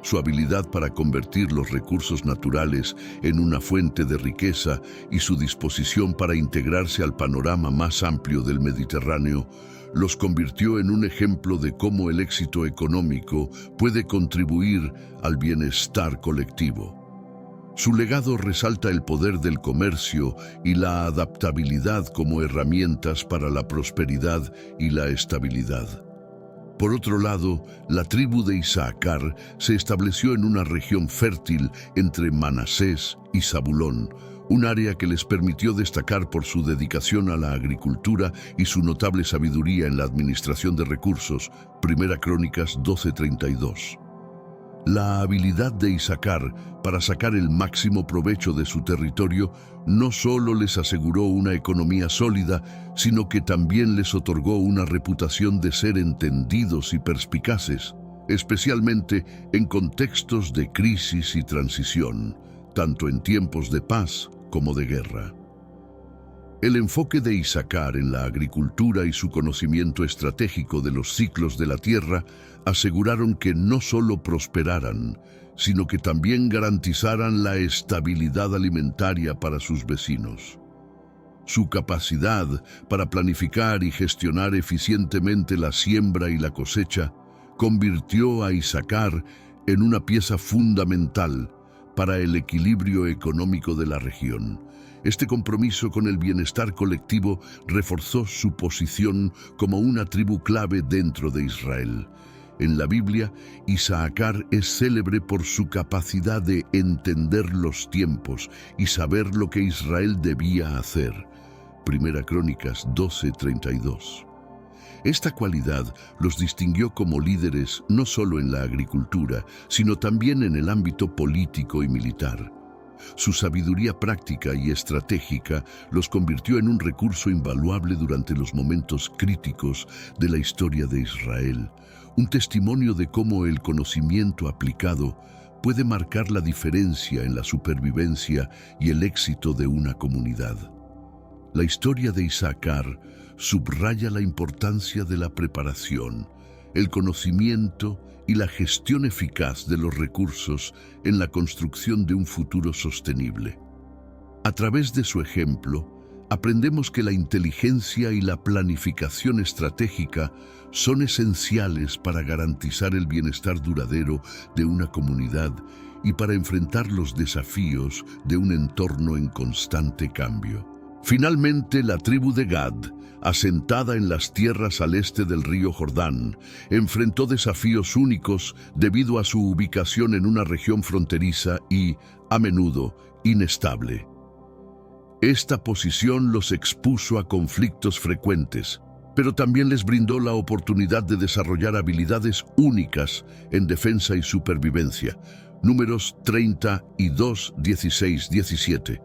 Su habilidad para convertir los recursos naturales en una fuente de riqueza y su disposición para integrarse al panorama más amplio del Mediterráneo los convirtió en un ejemplo de cómo el éxito económico puede contribuir al bienestar colectivo. Su legado resalta el poder del comercio y la adaptabilidad como herramientas para la prosperidad y la estabilidad. Por otro lado, la tribu de Isaacar se estableció en una región fértil entre Manasés y Zabulón, un área que les permitió destacar por su dedicación a la agricultura y su notable sabiduría en la administración de recursos. Primera Crónicas 12:32. La habilidad de Isaacar para sacar el máximo provecho de su territorio no solo les aseguró una economía sólida, sino que también les otorgó una reputación de ser entendidos y perspicaces, especialmente en contextos de crisis y transición, tanto en tiempos de paz como de guerra. El enfoque de Isaacar en la agricultura y su conocimiento estratégico de los ciclos de la tierra aseguraron que no solo prosperaran, sino que también garantizaran la estabilidad alimentaria para sus vecinos. Su capacidad para planificar y gestionar eficientemente la siembra y la cosecha convirtió a Isaacar en una pieza fundamental para el equilibrio económico de la región. Este compromiso con el bienestar colectivo reforzó su posición como una tribu clave dentro de Israel. En la Biblia, Isaacar es célebre por su capacidad de entender los tiempos y saber lo que Israel debía hacer. Primera Crónicas 12:32. Esta cualidad los distinguió como líderes no solo en la agricultura, sino también en el ámbito político y militar. Su sabiduría práctica y estratégica los convirtió en un recurso invaluable durante los momentos críticos de la historia de Israel, un testimonio de cómo el conocimiento aplicado puede marcar la diferencia en la supervivencia y el éxito de una comunidad. La historia de Isaacar subraya la importancia de la preparación, el conocimiento y la gestión eficaz de los recursos en la construcción de un futuro sostenible. A través de su ejemplo, aprendemos que la inteligencia y la planificación estratégica son esenciales para garantizar el bienestar duradero de una comunidad y para enfrentar los desafíos de un entorno en constante cambio. Finalmente, la tribu de Gad, asentada en las tierras al este del río Jordán, enfrentó desafíos únicos debido a su ubicación en una región fronteriza y, a menudo, inestable. Esta posición los expuso a conflictos frecuentes, pero también les brindó la oportunidad de desarrollar habilidades únicas en defensa y supervivencia. Números 32, 16, 17.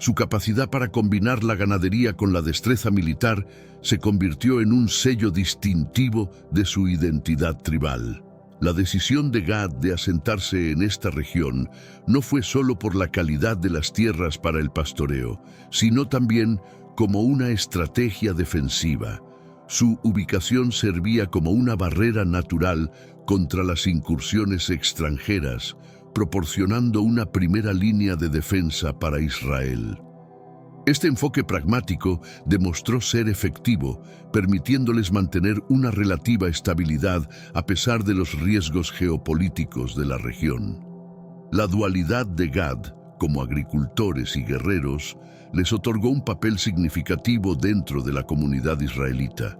Su capacidad para combinar la ganadería con la destreza militar se convirtió en un sello distintivo de su identidad tribal. La decisión de Gad de asentarse en esta región no fue solo por la calidad de las tierras para el pastoreo, sino también como una estrategia defensiva. Su ubicación servía como una barrera natural contra las incursiones extranjeras, proporcionando una primera línea de defensa para Israel. Este enfoque pragmático demostró ser efectivo, permitiéndoles mantener una relativa estabilidad a pesar de los riesgos geopolíticos de la región. La dualidad de Gad, como agricultores y guerreros, les otorgó un papel significativo dentro de la comunidad israelita.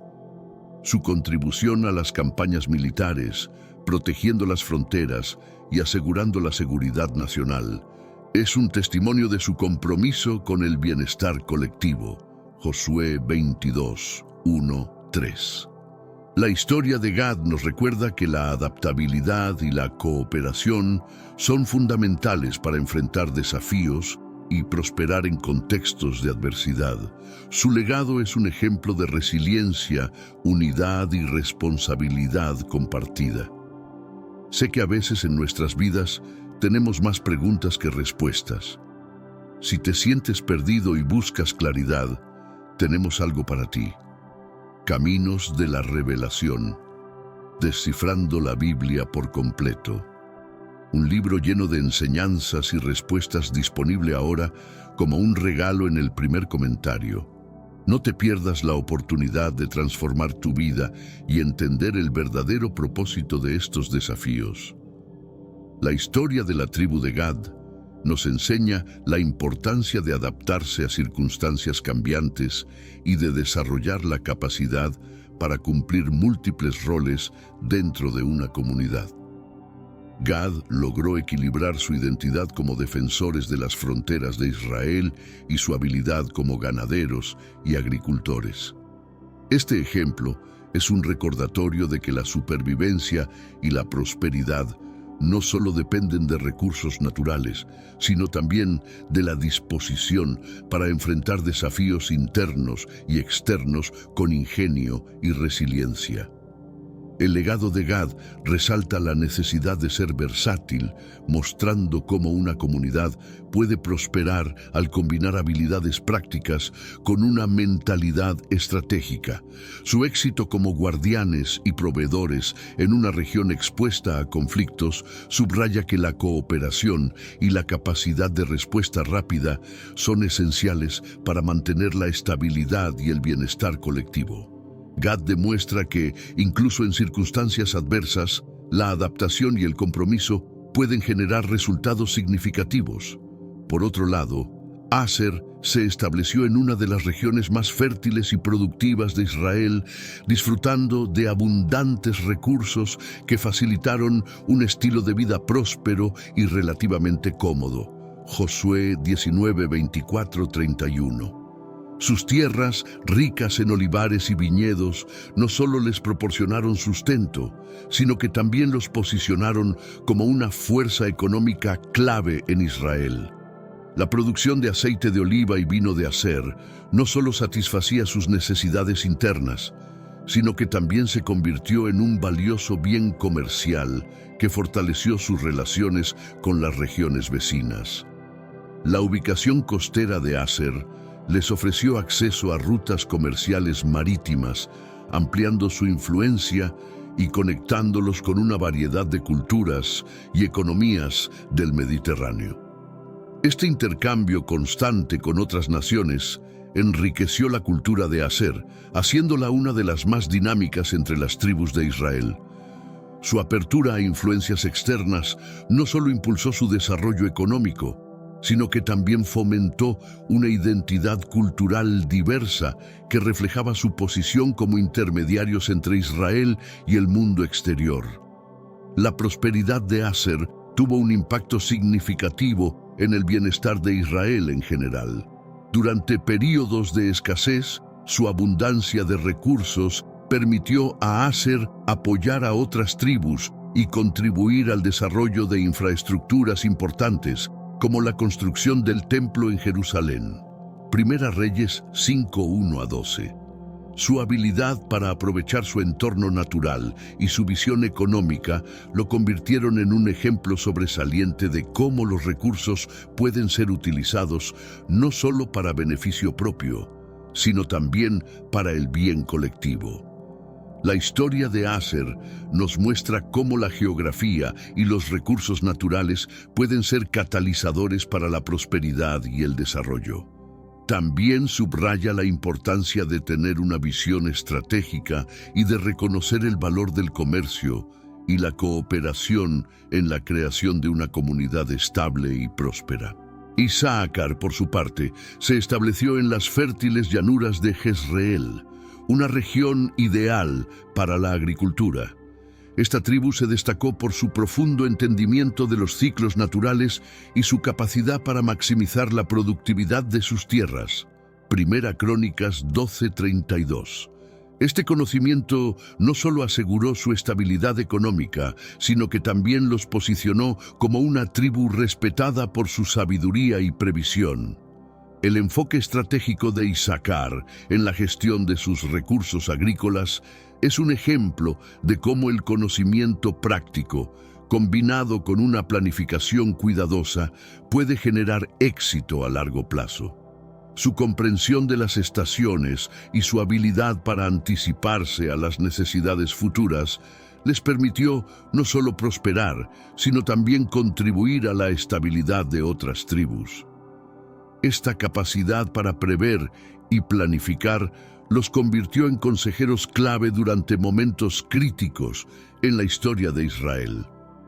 Su contribución a las campañas militares, protegiendo las fronteras y asegurando la seguridad nacional, es un testimonio de su compromiso con el bienestar colectivo. Josué 22, 1, 3. La historia de Gad nos recuerda que la adaptabilidad y la cooperación son fundamentales para enfrentar desafíos y prosperar en contextos de adversidad. Su legado es un ejemplo de resiliencia, unidad y responsabilidad compartida. Sé que a veces en nuestras vidas tenemos más preguntas que respuestas. Si te sientes perdido y buscas claridad, tenemos algo para ti. Caminos de la Revelación. Descifrando la Biblia por completo. Un libro lleno de enseñanzas y respuestas disponible ahora como un regalo en el primer comentario. No te pierdas la oportunidad de transformar tu vida y entender el verdadero propósito de estos desafíos. La historia de la tribu de Gad nos enseña la importancia de adaptarse a circunstancias cambiantes y de desarrollar la capacidad para cumplir múltiples roles dentro de una comunidad. Gad logró equilibrar su identidad como defensores de las fronteras de Israel y su habilidad como ganaderos y agricultores. Este ejemplo es un recordatorio de que la supervivencia y la prosperidad no solo dependen de recursos naturales, sino también de la disposición para enfrentar desafíos internos y externos con ingenio y resiliencia. El legado de Gad resalta la necesidad de ser versátil, mostrando cómo una comunidad puede prosperar al combinar habilidades prácticas con una mentalidad estratégica. Su éxito como guardianes y proveedores en una región expuesta a conflictos subraya que la cooperación y la capacidad de respuesta rápida son esenciales para mantener la estabilidad y el bienestar colectivo. Gad demuestra que, incluso en circunstancias adversas, la adaptación y el compromiso pueden generar resultados significativos. Por otro lado, Aser se estableció en una de las regiones más fértiles y productivas de Israel, disfrutando de abundantes recursos que facilitaron un estilo de vida próspero y relativamente cómodo. Josué 19, 24, 31. Sus tierras, ricas en olivares y viñedos, no solo les proporcionaron sustento, sino que también los posicionaron como una fuerza económica clave en Israel. La producción de aceite de oliva y vino de Aser no solo satisfacía sus necesidades internas, sino que también se convirtió en un valioso bien comercial que fortaleció sus relaciones con las regiones vecinas. La ubicación costera de Aser les ofreció acceso a rutas comerciales marítimas, ampliando su influencia y conectándolos con una variedad de culturas y economías del Mediterráneo. Este intercambio constante con otras naciones enriqueció la cultura de Aser, haciéndola una de las más dinámicas entre las tribus de Israel. Su apertura a influencias externas no solo impulsó su desarrollo económico, sino que también fomentó una identidad cultural diversa que reflejaba su posición como intermediarios entre Israel y el mundo exterior. La prosperidad de Aser tuvo un impacto significativo en el bienestar de Israel en general. Durante períodos de escasez, su abundancia de recursos permitió a Aser apoyar a otras tribus y contribuir al desarrollo de infraestructuras importantes, como la construcción del templo en Jerusalén. Primera Reyes 5:1-12. Su habilidad para aprovechar su entorno natural y su visión económica lo convirtieron en un ejemplo sobresaliente de cómo los recursos pueden ser utilizados no solo para beneficio propio, sino también para el bien colectivo. La historia de Aser nos muestra cómo la geografía y los recursos naturales pueden ser catalizadores para la prosperidad y el desarrollo. También subraya la importancia de tener una visión estratégica y de reconocer el valor del comercio y la cooperación en la creación de una comunidad estable y próspera. Isaacar, por su parte, se estableció en las fértiles llanuras de Jezreel, una región ideal para la agricultura. Esta tribu se destacó por su profundo entendimiento de los ciclos naturales y su capacidad para maximizar la productividad de sus tierras. Primera Crónicas 12:32. Este conocimiento no solo aseguró su estabilidad económica, sino que también los posicionó como una tribu respetada por su sabiduría y previsión. El enfoque estratégico de Isaacar en la gestión de sus recursos agrícolas es un ejemplo de cómo el conocimiento práctico, combinado con una planificación cuidadosa, puede generar éxito a largo plazo. Su comprensión de las estaciones y su habilidad para anticiparse a las necesidades futuras les permitió no solo prosperar, sino también contribuir a la estabilidad de otras tribus. Esta capacidad para prever y planificar los convirtió en consejeros clave durante momentos críticos en la historia de Israel.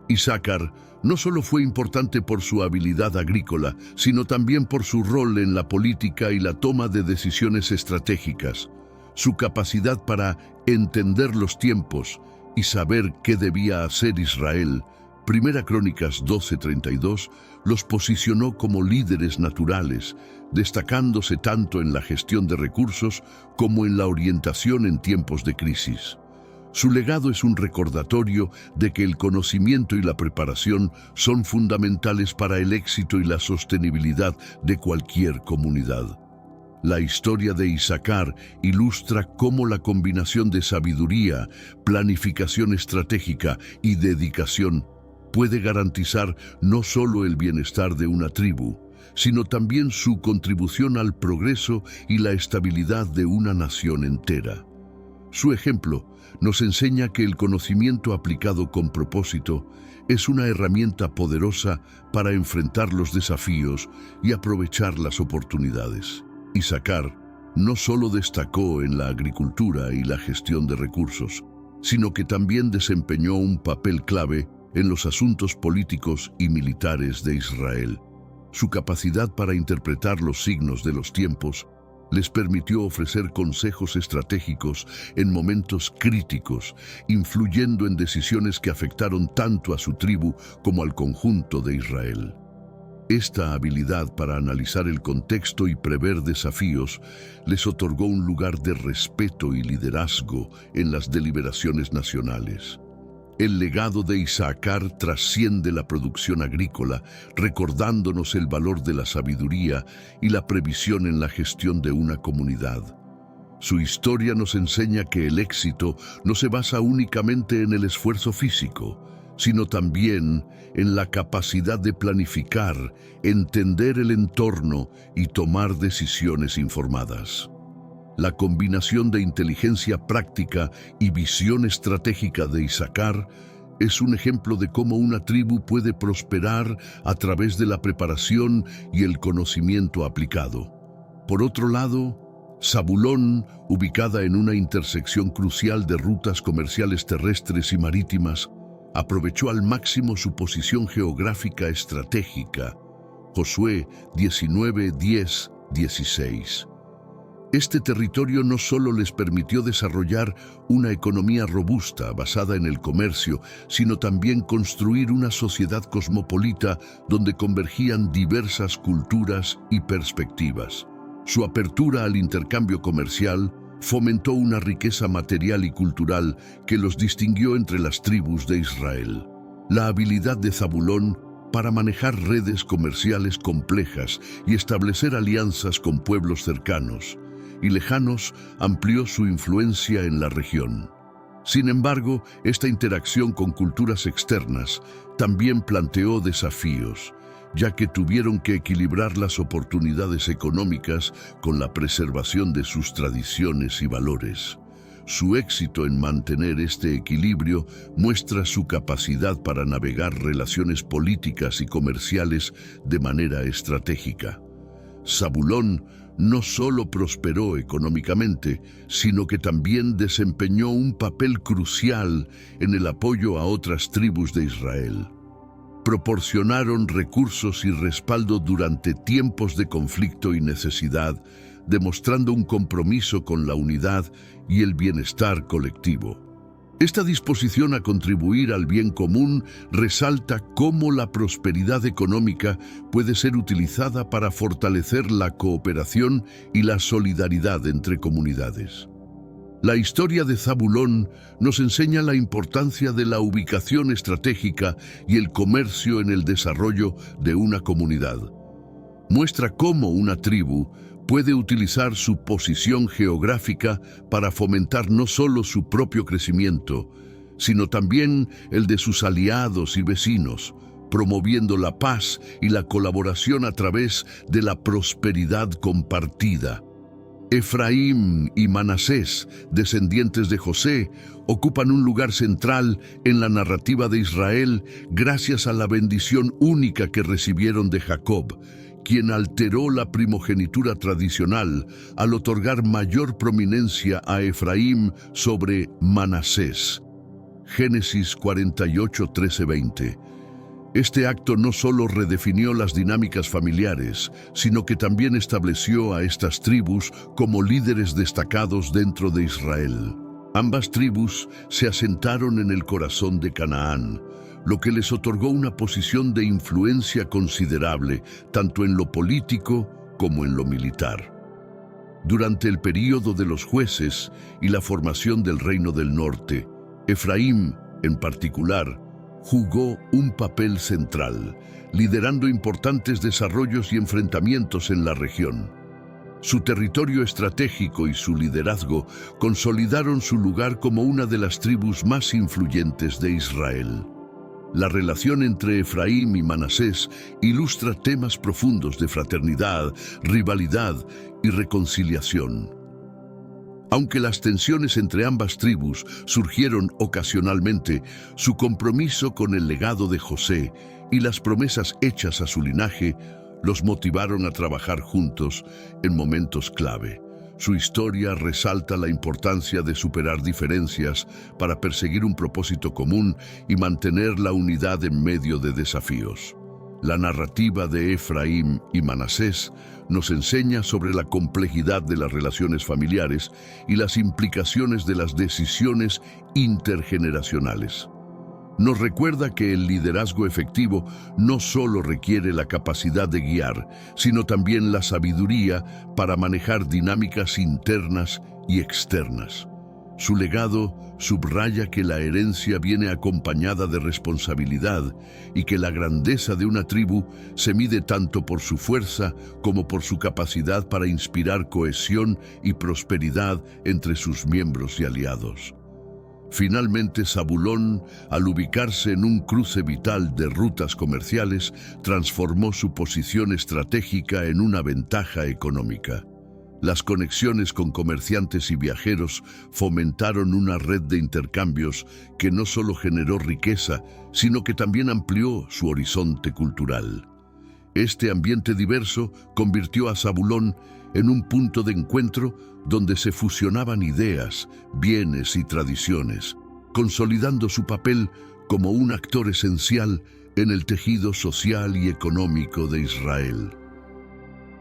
Isaacar no solo fue importante por su habilidad agrícola, sino también por su rol en la política y la toma de decisiones estratégicas. Su capacidad para entender los tiempos y saber qué debía hacer Israel, Primera Crónicas 12:32, los posicionó como líderes naturales, destacándose tanto en la gestión de recursos como en la orientación en tiempos de crisis. Su legado es un recordatorio de que el conocimiento y la preparación son fundamentales para el éxito y la sostenibilidad de cualquier comunidad. La historia de Isaacar ilustra cómo la combinación de sabiduría, planificación estratégica y dedicación puede garantizar no solo el bienestar de una tribu, sino también su contribución al progreso y la estabilidad de una nación entera. Su ejemplo nos enseña que el conocimiento aplicado con propósito es una herramienta poderosa para enfrentar los desafíos y aprovechar las oportunidades. Isaacar no solo destacó en la agricultura y la gestión de recursos, sino que también desempeñó un papel clave en los asuntos políticos y militares de Israel. Su capacidad para interpretar los signos de los tiempos les permitió ofrecer consejos estratégicos en momentos críticos, influyendo en decisiones que afectaron tanto a su tribu como al conjunto de Israel. Esta habilidad para analizar el contexto y prever desafíos les otorgó un lugar de respeto y liderazgo en las deliberaciones nacionales. El legado de Isaacar trasciende la producción agrícola, recordándonos el valor de la sabiduría y la previsión en la gestión de una comunidad. Su historia nos enseña que el éxito no se basa únicamente en el esfuerzo físico, sino también en la capacidad de planificar, entender el entorno y tomar decisiones informadas. La combinación de inteligencia práctica y visión estratégica de Isaacar es un ejemplo de cómo una tribu puede prosperar a través de la preparación y el conocimiento aplicado. Por otro lado, Zabulón, ubicada en una intersección crucial de rutas comerciales terrestres y marítimas, aprovechó al máximo su posición geográfica estratégica, Josué 19, 10, 16. Este territorio no solo les permitió desarrollar una economía robusta basada en el comercio, sino también construir una sociedad cosmopolita donde convergían diversas culturas y perspectivas. Su apertura al intercambio comercial fomentó una riqueza material y cultural que los distinguió entre las tribus de Israel. La habilidad de Zabulón para manejar redes comerciales complejas y establecer alianzas con pueblos cercanos y lejanos amplió su influencia en la región. Sin embargo, esta interacción con culturas externas también planteó desafíos, ya que tuvieron que equilibrar las oportunidades económicas con la preservación de sus tradiciones y valores. Su éxito en mantener este equilibrio muestra su capacidad para navegar relaciones políticas y comerciales de manera estratégica. Zabulón no solo prosperó económicamente, sino que también desempeñó un papel crucial en el apoyo a otras tribus de Israel. Proporcionaron recursos y respaldo durante tiempos de conflicto y necesidad, demostrando un compromiso con la unidad y el bienestar colectivo. Esta disposición a contribuir al bien común resalta cómo la prosperidad económica puede ser utilizada para fortalecer la cooperación y la solidaridad entre comunidades. La historia de Zabulón nos enseña la importancia de la ubicación estratégica y el comercio en el desarrollo de una comunidad. Muestra cómo una tribu puede utilizar su posición geográfica para fomentar no solo su propio crecimiento, sino también el de sus aliados y vecinos, promoviendo la paz y la colaboración a través de la prosperidad compartida. Efraín y Manasés, descendientes de José, ocupan un lugar central en la narrativa de Israel gracias a la bendición única que recibieron de Jacob, quien alteró la primogenitura tradicional al otorgar mayor prominencia a Efraín sobre Manasés. Génesis 48, 13, 20. Este acto no solo redefinió las dinámicas familiares, sino que también estableció a estas tribus como líderes destacados dentro de Israel. Ambas tribus se asentaron en el corazón de Canaán, lo que les otorgó una posición de influencia considerable, tanto en lo político como en lo militar. Durante el período de los jueces y la formación del Reino del Norte, Efraín, en particular, jugó un papel central, liderando importantes desarrollos y enfrentamientos en la región. Su territorio estratégico y su liderazgo consolidaron su lugar como una de las tribus más influyentes de Israel. La relación entre Efraín y Manasés ilustra temas profundos de fraternidad, rivalidad y reconciliación. Aunque las tensiones entre ambas tribus surgieron ocasionalmente, su compromiso con el legado de José y las promesas hechas a su linaje los motivaron a trabajar juntos en momentos clave. Su historia resalta la importancia de superar diferencias para perseguir un propósito común y mantener la unidad en medio de desafíos. La narrativa de Efraín y Manasés nos enseña sobre la complejidad de las relaciones familiares y las implicaciones de las decisiones intergeneracionales. Nos recuerda que el liderazgo efectivo no solo requiere la capacidad de guiar, sino también la sabiduría para manejar dinámicas internas y externas. Su legado subraya que la herencia viene acompañada de responsabilidad y que la grandeza de una tribu se mide tanto por su fuerza como por su capacidad para inspirar cohesión y prosperidad entre sus miembros y aliados. Finalmente, Zabulón, al ubicarse en un cruce vital de rutas comerciales, transformó su posición estratégica en una ventaja económica. Las conexiones con comerciantes y viajeros fomentaron una red de intercambios que no solo generó riqueza, sino que también amplió su horizonte cultural. Este ambiente diverso convirtió a Zabulón en un punto de encuentro donde se fusionaban ideas, bienes y tradiciones, consolidando su papel como un actor esencial en el tejido social y económico de Israel.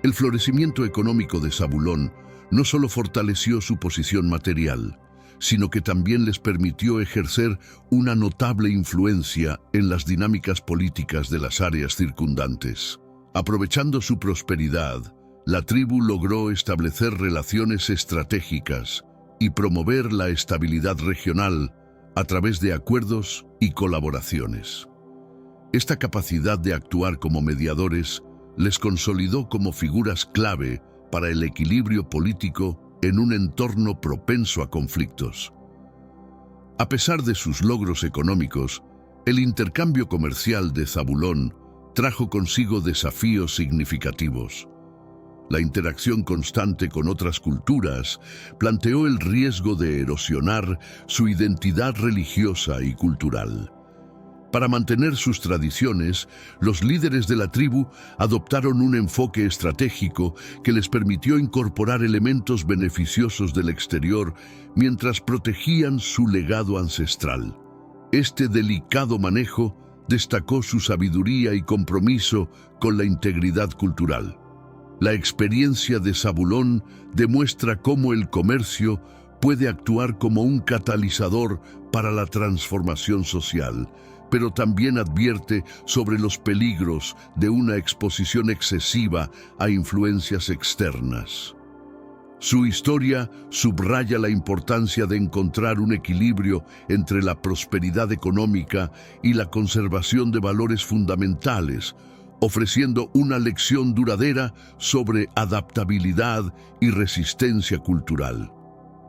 El florecimiento económico de Zabulón no solo fortaleció su posición material, sino que también les permitió ejercer una notable influencia en las dinámicas políticas de las áreas circundantes. Aprovechando su prosperidad, la tribu logró establecer relaciones estratégicas y promover la estabilidad regional a través de acuerdos y colaboraciones. Esta capacidad de actuar como mediadores les consolidó como figuras clave para el equilibrio político en un entorno propenso a conflictos. A pesar de sus logros económicos, el intercambio comercial de Zabulón trajo consigo desafíos significativos. La interacción constante con otras culturas planteó el riesgo de erosionar su identidad religiosa y cultural. Para mantener sus tradiciones, los líderes de la tribu adoptaron un enfoque estratégico que les permitió incorporar elementos beneficiosos del exterior mientras protegían su legado ancestral. Este delicado manejo destacó su sabiduría y compromiso con la integridad cultural. La experiencia de Zabulón demuestra cómo el comercio puede actuar como un catalizador para la transformación social, pero también advierte sobre los peligros de una exposición excesiva a influencias externas. Su historia subraya la importancia de encontrar un equilibrio entre la prosperidad económica y la conservación de valores fundamentales, ofreciendo una lección duradera sobre adaptabilidad y resistencia cultural.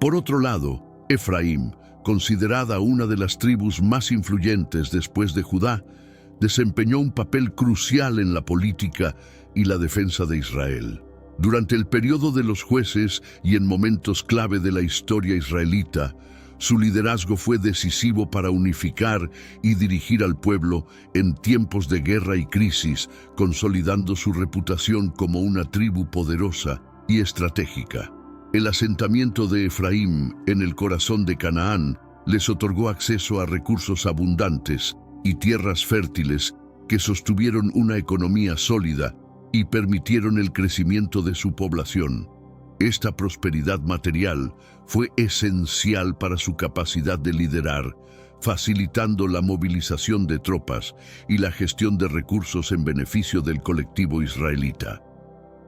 Por otro lado, Efraín, considerada una de las tribus más influyentes después de Judá, desempeñó un papel crucial en la política y la defensa de Israel. Durante el periodo de los jueces y en momentos clave de la historia israelita, su liderazgo fue decisivo para unificar y dirigir al pueblo en tiempos de guerra y crisis, consolidando su reputación como una tribu poderosa y estratégica. El asentamiento de Efraín en el corazón de Canaán les otorgó acceso a recursos abundantes y tierras fértiles que sostuvieron una economía sólida y permitieron el crecimiento de su población. Esta prosperidad material fue esencial para su capacidad de liderar, facilitando la movilización de tropas y la gestión de recursos en beneficio del colectivo israelita.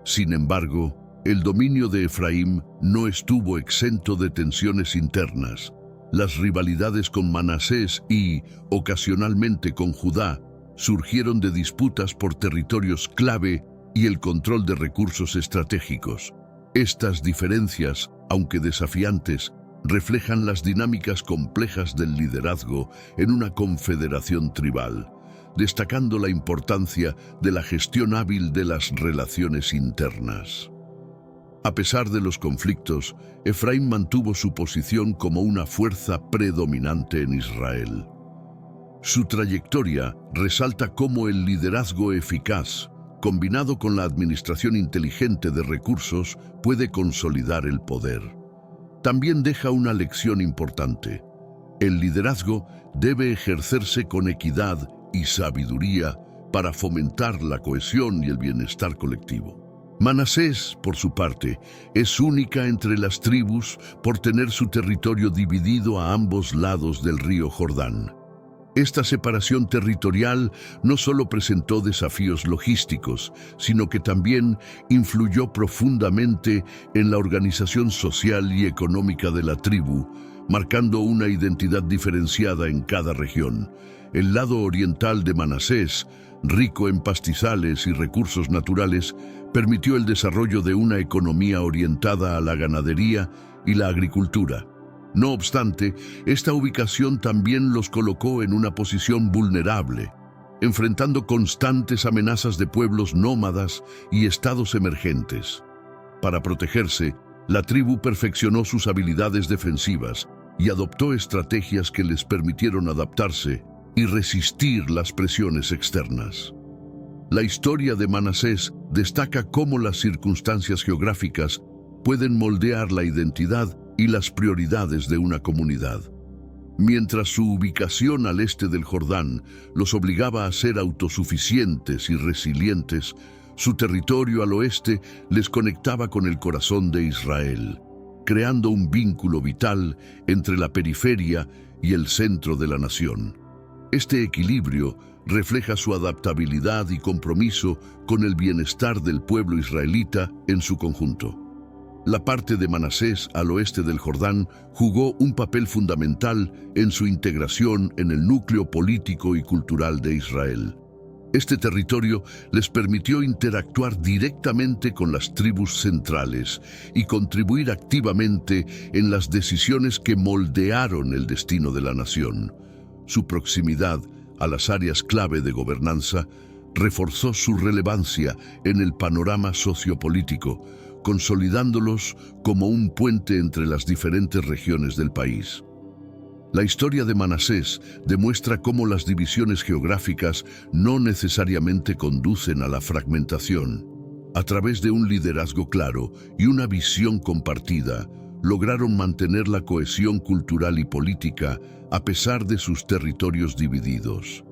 Sin embargo, el dominio de Efraín no estuvo exento de tensiones internas. Las rivalidades con Manasés y, ocasionalmente, con Judá surgieron de disputas por territorios clave y el control de recursos estratégicos. Estas diferencias, aunque desafiantes, reflejan las dinámicas complejas del liderazgo en una confederación tribal, destacando la importancia de la gestión hábil de las relaciones internas. A pesar de los conflictos, Efraín mantuvo su posición como una fuerza predominante en Israel. Su trayectoria resalta cómo el liderazgo eficaz, combinado con la administración inteligente de recursos, puede consolidar el poder. También deja una lección importante. El liderazgo debe ejercerse con equidad y sabiduría para fomentar la cohesión y el bienestar colectivo. Manasés, por su parte, es única entre las tribus por tener su territorio dividido a ambos lados del río Jordán. Esta separación territorial no solo presentó desafíos logísticos, sino que también influyó profundamente en la organización social y económica de la tribu, marcando una identidad diferenciada en cada región. El lado oriental de Manasés, rico en pastizales y recursos naturales, permitió el desarrollo de una economía orientada a la ganadería y la agricultura. No obstante, esta ubicación también los colocó en una posición vulnerable, enfrentando constantes amenazas de pueblos nómadas y estados emergentes. Para protegerse, la tribu perfeccionó sus habilidades defensivas y adoptó estrategias que les permitieron adaptarse y resistir las presiones externas. La historia de Manasés destaca cómo las circunstancias geográficas pueden moldear la identidad y las prioridades de una comunidad. Mientras su ubicación al este del Jordán los obligaba a ser autosuficientes y resilientes, su territorio al oeste les conectaba con el corazón de Israel, creando un vínculo vital entre la periferia y el centro de la nación. Este equilibrio refleja su adaptabilidad y compromiso con el bienestar del pueblo israelita en su conjunto. La parte de Manasés al oeste del Jordán jugó un papel fundamental en su integración en el núcleo político y cultural de Israel. Este territorio les permitió interactuar directamente con las tribus centrales y contribuir activamente en las decisiones que moldearon el destino de la nación. Su proximidad a las áreas clave de gobernanza reforzó su relevancia en el panorama sociopolítico, consolidándolos como un puente entre las diferentes regiones del país. La historia de Manasés demuestra cómo las divisiones geográficas no necesariamente conducen a la fragmentación. A través de un liderazgo claro y una visión compartida, lograron mantener la cohesión cultural y política a pesar de sus territorios divididos.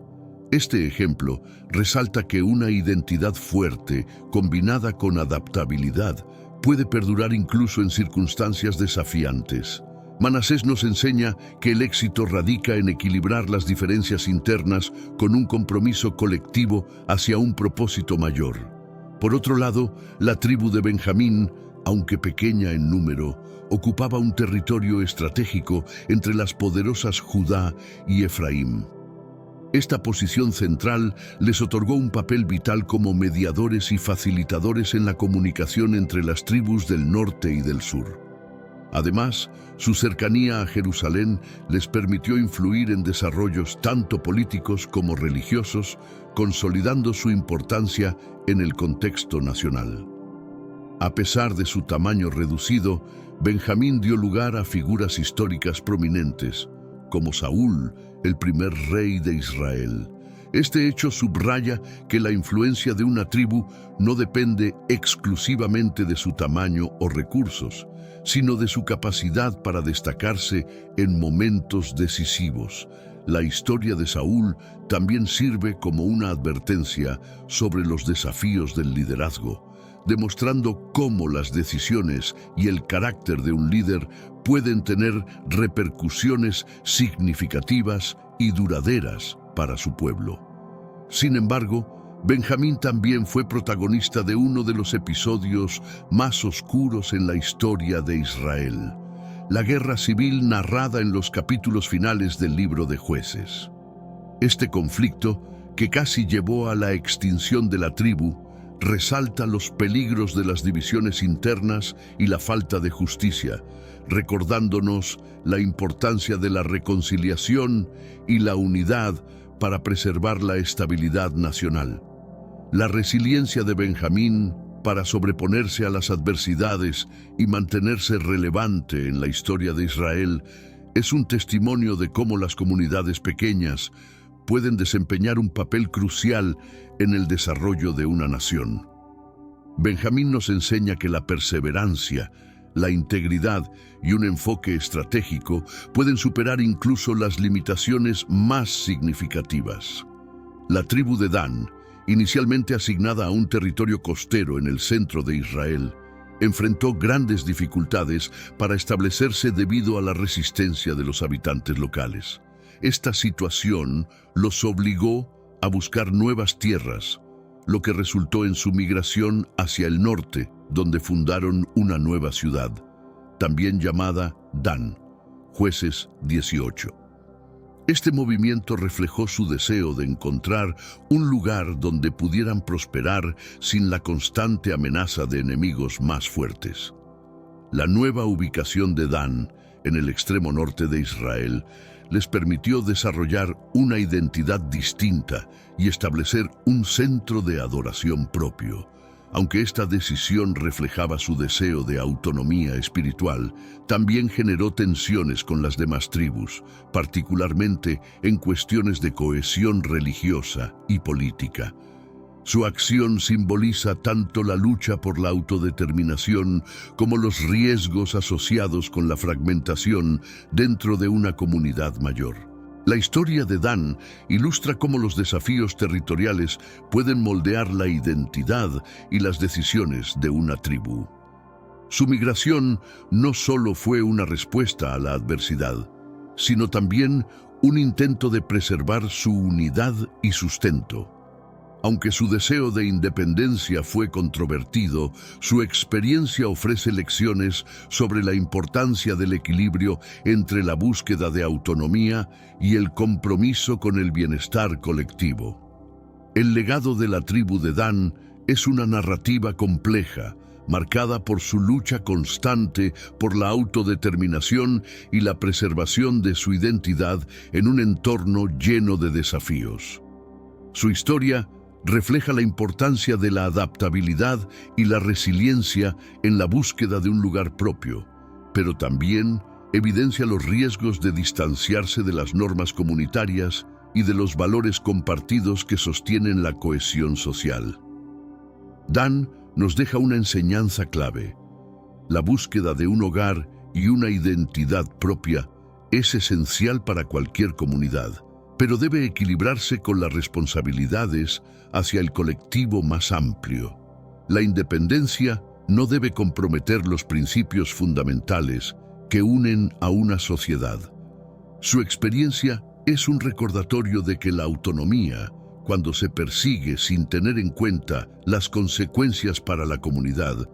Este ejemplo resalta que una identidad fuerte, combinada con adaptabilidad, puede perdurar incluso en circunstancias desafiantes. Manasés nos enseña que el éxito radica en equilibrar las diferencias internas con un compromiso colectivo hacia un propósito mayor. Por otro lado, la tribu de Benjamín, aunque pequeña en número, ocupaba un territorio estratégico entre las poderosas Judá y Efraín. Esta posición central les otorgó un papel vital como mediadores y facilitadores en la comunicación entre las tribus del norte y del sur. Además, su cercanía a Jerusalén les permitió influir en desarrollos tanto políticos como religiosos, consolidando su importancia en el contexto nacional. A pesar de su tamaño reducido, Benjamín dio lugar a figuras históricas prominentes, como Saúl, el primer rey de Israel. Este hecho subraya que la influencia de una tribu no depende exclusivamente de su tamaño o recursos, sino de su capacidad para destacarse en momentos decisivos. La historia de Saúl también sirve como una advertencia sobre los desafíos del liderazgo, demostrando cómo las decisiones y el carácter de un líder pueden tener repercusiones significativas y duraderas para su pueblo. Sin embargo, Benjamín también fue protagonista de uno de los episodios más oscuros en la historia de Israel, la guerra civil narrada en los capítulos finales del libro de Jueces. Este conflicto, que casi llevó a la extinción de la tribu, resalta los peligros de las divisiones internas y la falta de justicia, recordándonos la importancia de la reconciliación y la unidad para preservar la estabilidad nacional. La resiliencia de Benjamín para sobreponerse a las adversidades y mantenerse relevante en la historia de Israel es un testimonio de cómo las comunidades pequeñas pueden desempeñar un papel crucial en el desarrollo de una nación. Benjamín nos enseña que la perseverancia, la integridad y un enfoque estratégico pueden superar incluso las limitaciones más significativas. La tribu de Dan, inicialmente asignada a un territorio costero en el centro de Israel, enfrentó grandes dificultades para establecerse debido a la resistencia de los habitantes locales. Esta situación los obligó a buscar nuevas tierras, lo que resultó en su migración hacia el norte, donde fundaron una nueva ciudad, también llamada Dan. Jueces 18. Este movimiento reflejó su deseo de encontrar un lugar donde pudieran prosperar sin la constante amenaza de enemigos más fuertes. La nueva ubicación de Dan, en el extremo norte de Israel, les permitió desarrollar una identidad distinta y establecer un centro de adoración propio. Aunque esta decisión reflejaba su deseo de autonomía espiritual, también generó tensiones con las demás tribus, particularmente en cuestiones de cohesión religiosa y política. Su acción simboliza tanto la lucha por la autodeterminación como los riesgos asociados con la fragmentación dentro de una comunidad mayor. La historia de Dan ilustra cómo los desafíos territoriales pueden moldear la identidad y las decisiones de una tribu. Su migración no solo fue una respuesta a la adversidad, sino también un intento de preservar su unidad y sustento. Aunque su deseo de independencia fue controvertido, su experiencia ofrece lecciones sobre la importancia del equilibrio entre la búsqueda de autonomía y el compromiso con el bienestar colectivo. El legado de la tribu de Dan es una narrativa compleja, marcada por su lucha constante por la autodeterminación y la preservación de su identidad en un entorno lleno de desafíos. Su historia refleja la importancia de la adaptabilidad y la resiliencia en la búsqueda de un lugar propio, pero también evidencia los riesgos de distanciarse de las normas comunitarias y de los valores compartidos que sostienen la cohesión social. Dan nos deja una enseñanza clave. La búsqueda de un hogar y una identidad propia es esencial para cualquier comunidad, pero debe equilibrarse con las responsabilidades hacia el colectivo más amplio. La independencia no debe comprometer los principios fundamentales que unen a una sociedad. Su experiencia es un recordatorio de que la autonomía, cuando se persigue sin tener en cuenta las consecuencias para la comunidad,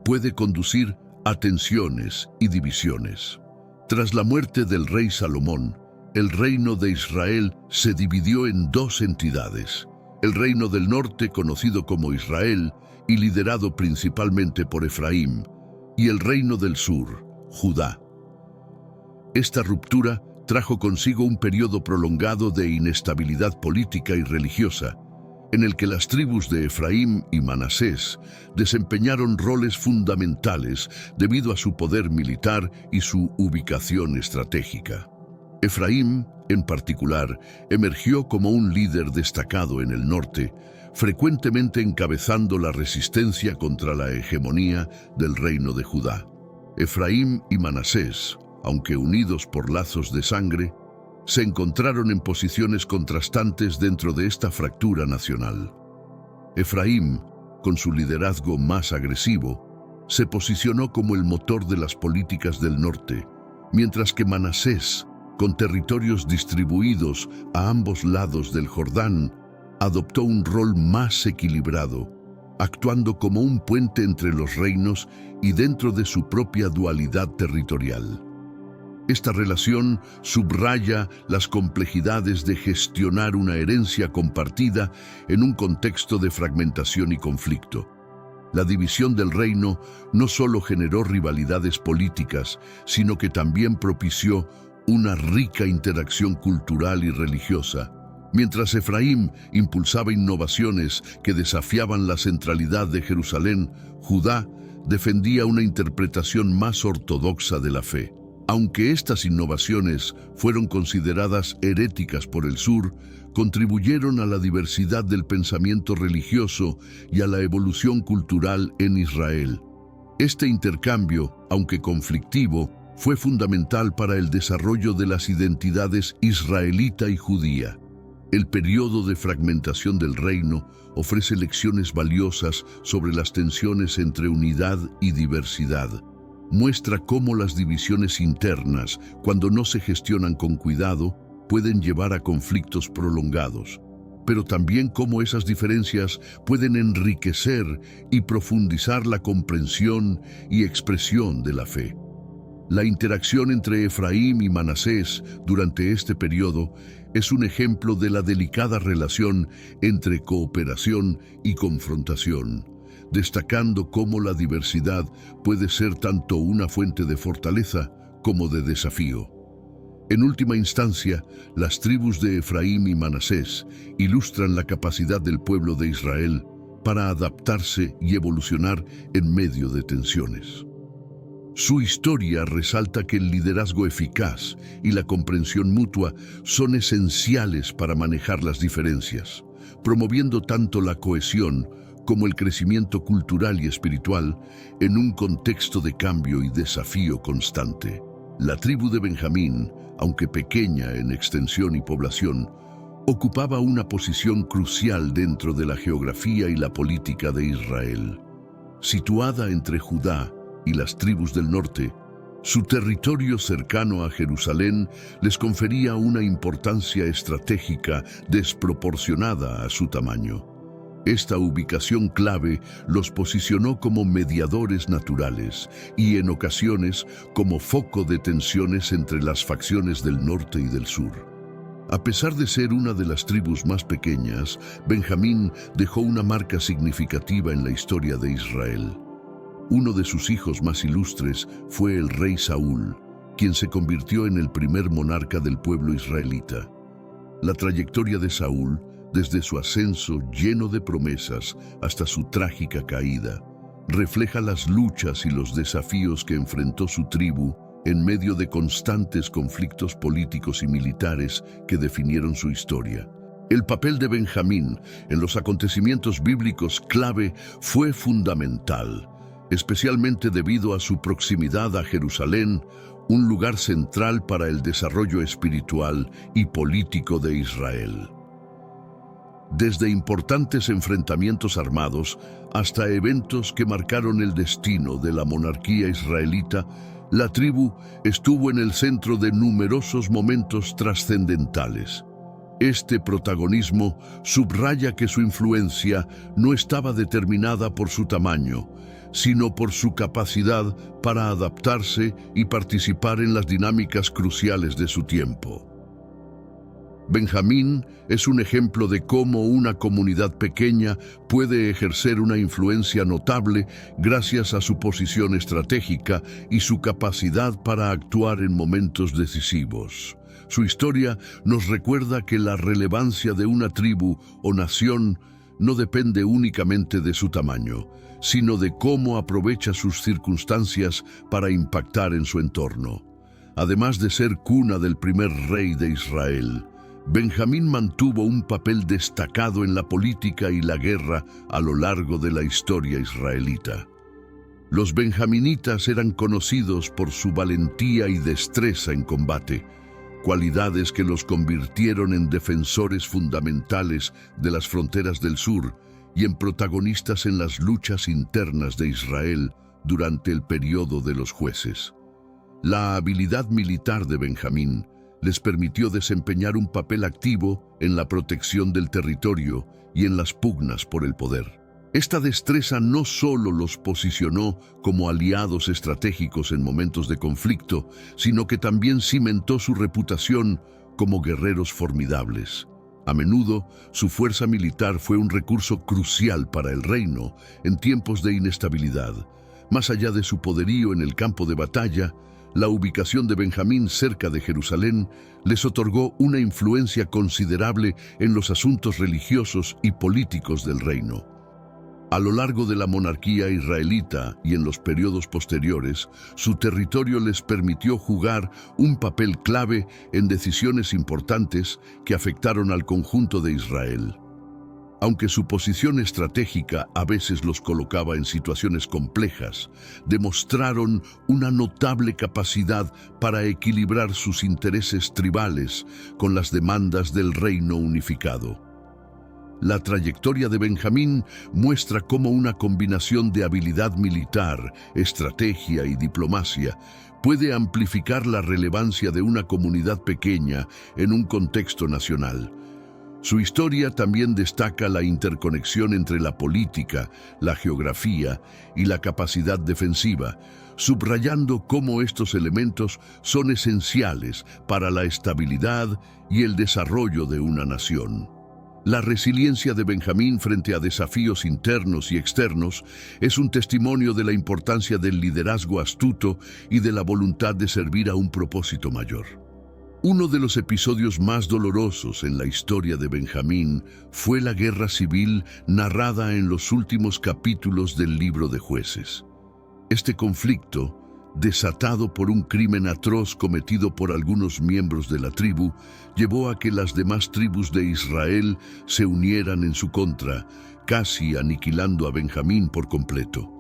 puede conducir a tensiones y divisiones. Tras la muerte del rey Salomón, el reino de Israel se dividió en dos entidades: el reino del norte, conocido como Israel y liderado principalmente por Efraín, y el reino del sur, Judá. Esta ruptura trajo consigo un periodo prolongado de inestabilidad política y religiosa, en el que las tribus de Efraín y Manasés desempeñaron roles fundamentales debido a su poder militar y su ubicación estratégica. Efraín, en particular, emergió como un líder destacado en el norte, frecuentemente encabezando la resistencia contra la hegemonía del reino de Judá. Efraín y Manasés, aunque unidos por lazos de sangre, se encontraron en posiciones contrastantes dentro de esta fractura nacional. Efraín, con su liderazgo más agresivo, se posicionó como el motor de las políticas del norte, mientras que Manasés, con territorios distribuidos a ambos lados del Jordán, adoptó un rol más equilibrado, actuando como un puente entre los reinos y dentro de su propia dualidad territorial. Esta relación subraya las complejidades de gestionar una herencia compartida en un contexto de fragmentación y conflicto. La división del reino no solo generó rivalidades políticas, sino que también propició una rica interacción cultural y religiosa. Mientras Efraín impulsaba innovaciones que desafiaban la centralidad de Jerusalén, Judá defendía una interpretación más ortodoxa de la fe. Aunque estas innovaciones fueron consideradas heréticas por el sur, contribuyeron a la diversidad del pensamiento religioso y a la evolución cultural en Israel. Este intercambio, aunque conflictivo, fue fundamental para el desarrollo de las identidades israelita y judía. El periodo de fragmentación del reino ofrece lecciones valiosas sobre las tensiones entre unidad y diversidad. Muestra cómo las divisiones internas, cuando no se gestionan con cuidado, pueden llevar a conflictos prolongados, pero también cómo esas diferencias pueden enriquecer y profundizar la comprensión y expresión de la fe. La interacción entre Efraín y Manasés durante este periodo es un ejemplo de la delicada relación entre cooperación y confrontación, destacando cómo la diversidad puede ser tanto una fuente de fortaleza como de desafío. En última instancia, las tribus de Efraín y Manasés ilustran la capacidad del pueblo de Israel para adaptarse y evolucionar en medio de tensiones. Su historia resalta que el liderazgo eficaz y la comprensión mutua son esenciales para manejar las diferencias, promoviendo tanto la cohesión como el crecimiento cultural y espiritual en un contexto de cambio y desafío constante. La tribu de Benjamín, aunque pequeña en extensión y población, ocupaba una posición crucial dentro de la geografía y la política de Israel. Situada entre Judá y las tribus del norte, su territorio cercano a Jerusalén les confería una importancia estratégica desproporcionada a su tamaño. Esta ubicación clave los posicionó como mediadores naturales y en ocasiones como foco de tensiones entre las facciones del norte y del sur. A pesar de ser una de las tribus más pequeñas, Benjamín dejó una marca significativa en la historia de Israel. Uno de sus hijos más ilustres fue el rey Saúl, quien se convirtió en el primer monarca del pueblo israelita. La trayectoria de Saúl, desde su ascenso lleno de promesas hasta su trágica caída, refleja las luchas y los desafíos que enfrentó su tribu en medio de constantes conflictos políticos y militares que definieron su historia. El papel de Benjamín en los acontecimientos bíblicos clave fue fundamental, especialmente debido a su proximidad a Jerusalén, un lugar central para el desarrollo espiritual y político de Israel. Desde importantes enfrentamientos armados hasta eventos que marcaron el destino de la monarquía israelita, la tribu estuvo en el centro de numerosos momentos trascendentales. Este protagonismo subraya que su influencia no estaba determinada por su tamaño, sino por su capacidad para adaptarse y participar en las dinámicas cruciales de su tiempo. Benjamín es un ejemplo de cómo una comunidad pequeña puede ejercer una influencia notable gracias a su posición estratégica y su capacidad para actuar en momentos decisivos. Su historia nos recuerda que la relevancia de una tribu o nación no depende únicamente de su tamaño, sino de cómo aprovecha sus circunstancias para impactar en su entorno. Además de ser cuna del primer rey de Israel, Benjamín mantuvo un papel destacado en la política y la guerra a lo largo de la historia israelita. Los benjaminitas eran conocidos por su valentía y destreza en combate, cualidades que los convirtieron en defensores fundamentales de las fronteras del sur y en protagonistas en las luchas internas de Israel durante el periodo de los jueces. La habilidad militar de Benjamín les permitió desempeñar un papel activo en la protección del territorio y en las pugnas por el poder. Esta destreza no solo los posicionó como aliados estratégicos en momentos de conflicto, sino que también cimentó su reputación como guerreros formidables. A menudo, su fuerza militar fue un recurso crucial para el reino en tiempos de inestabilidad. Más allá de su poderío en el campo de batalla, la ubicación de Benjamín cerca de Jerusalén les otorgó una influencia considerable en los asuntos religiosos y políticos del reino. A lo largo de la monarquía israelita y en los periodos posteriores, su territorio les permitió jugar un papel clave en decisiones importantes que afectaron al conjunto de Israel. Aunque su posición estratégica a veces los colocaba en situaciones complejas, demostraron una notable capacidad para equilibrar sus intereses tribales con las demandas del reino unificado. La trayectoria de Benjamín muestra cómo una combinación de habilidad militar, estrategia y diplomacia puede amplificar la relevancia de una comunidad pequeña en un contexto nacional. Su historia también destaca la interconexión entre la política, la geografía y la capacidad defensiva, subrayando cómo estos elementos son esenciales para la estabilidad y el desarrollo de una nación. La resiliencia de Benjamín frente a desafíos internos y externos es un testimonio de la importancia del liderazgo astuto y de la voluntad de servir a un propósito mayor. Uno de los episodios más dolorosos en la historia de Benjamín fue la guerra civil narrada en los últimos capítulos del libro de Jueces. Este conflicto, desatado por un crimen atroz cometido por algunos miembros de la tribu, llevó a que las demás tribus de Israel se unieran en su contra, casi aniquilando a Benjamín por completo.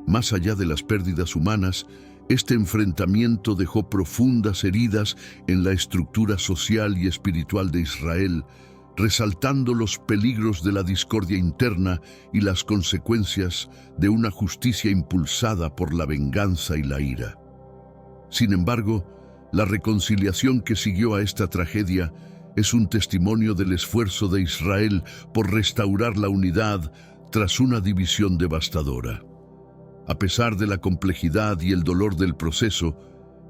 Más allá de las pérdidas humanas, este enfrentamiento dejó profundas heridas en la estructura social y espiritual de Israel, resaltando los peligros de la discordia interna y las consecuencias de una justicia impulsada por la venganza y la ira. Sin embargo, la reconciliación que siguió a esta tragedia es un testimonio del esfuerzo de Israel por restaurar la unidad tras una división devastadora. A pesar de la complejidad y el dolor del proceso,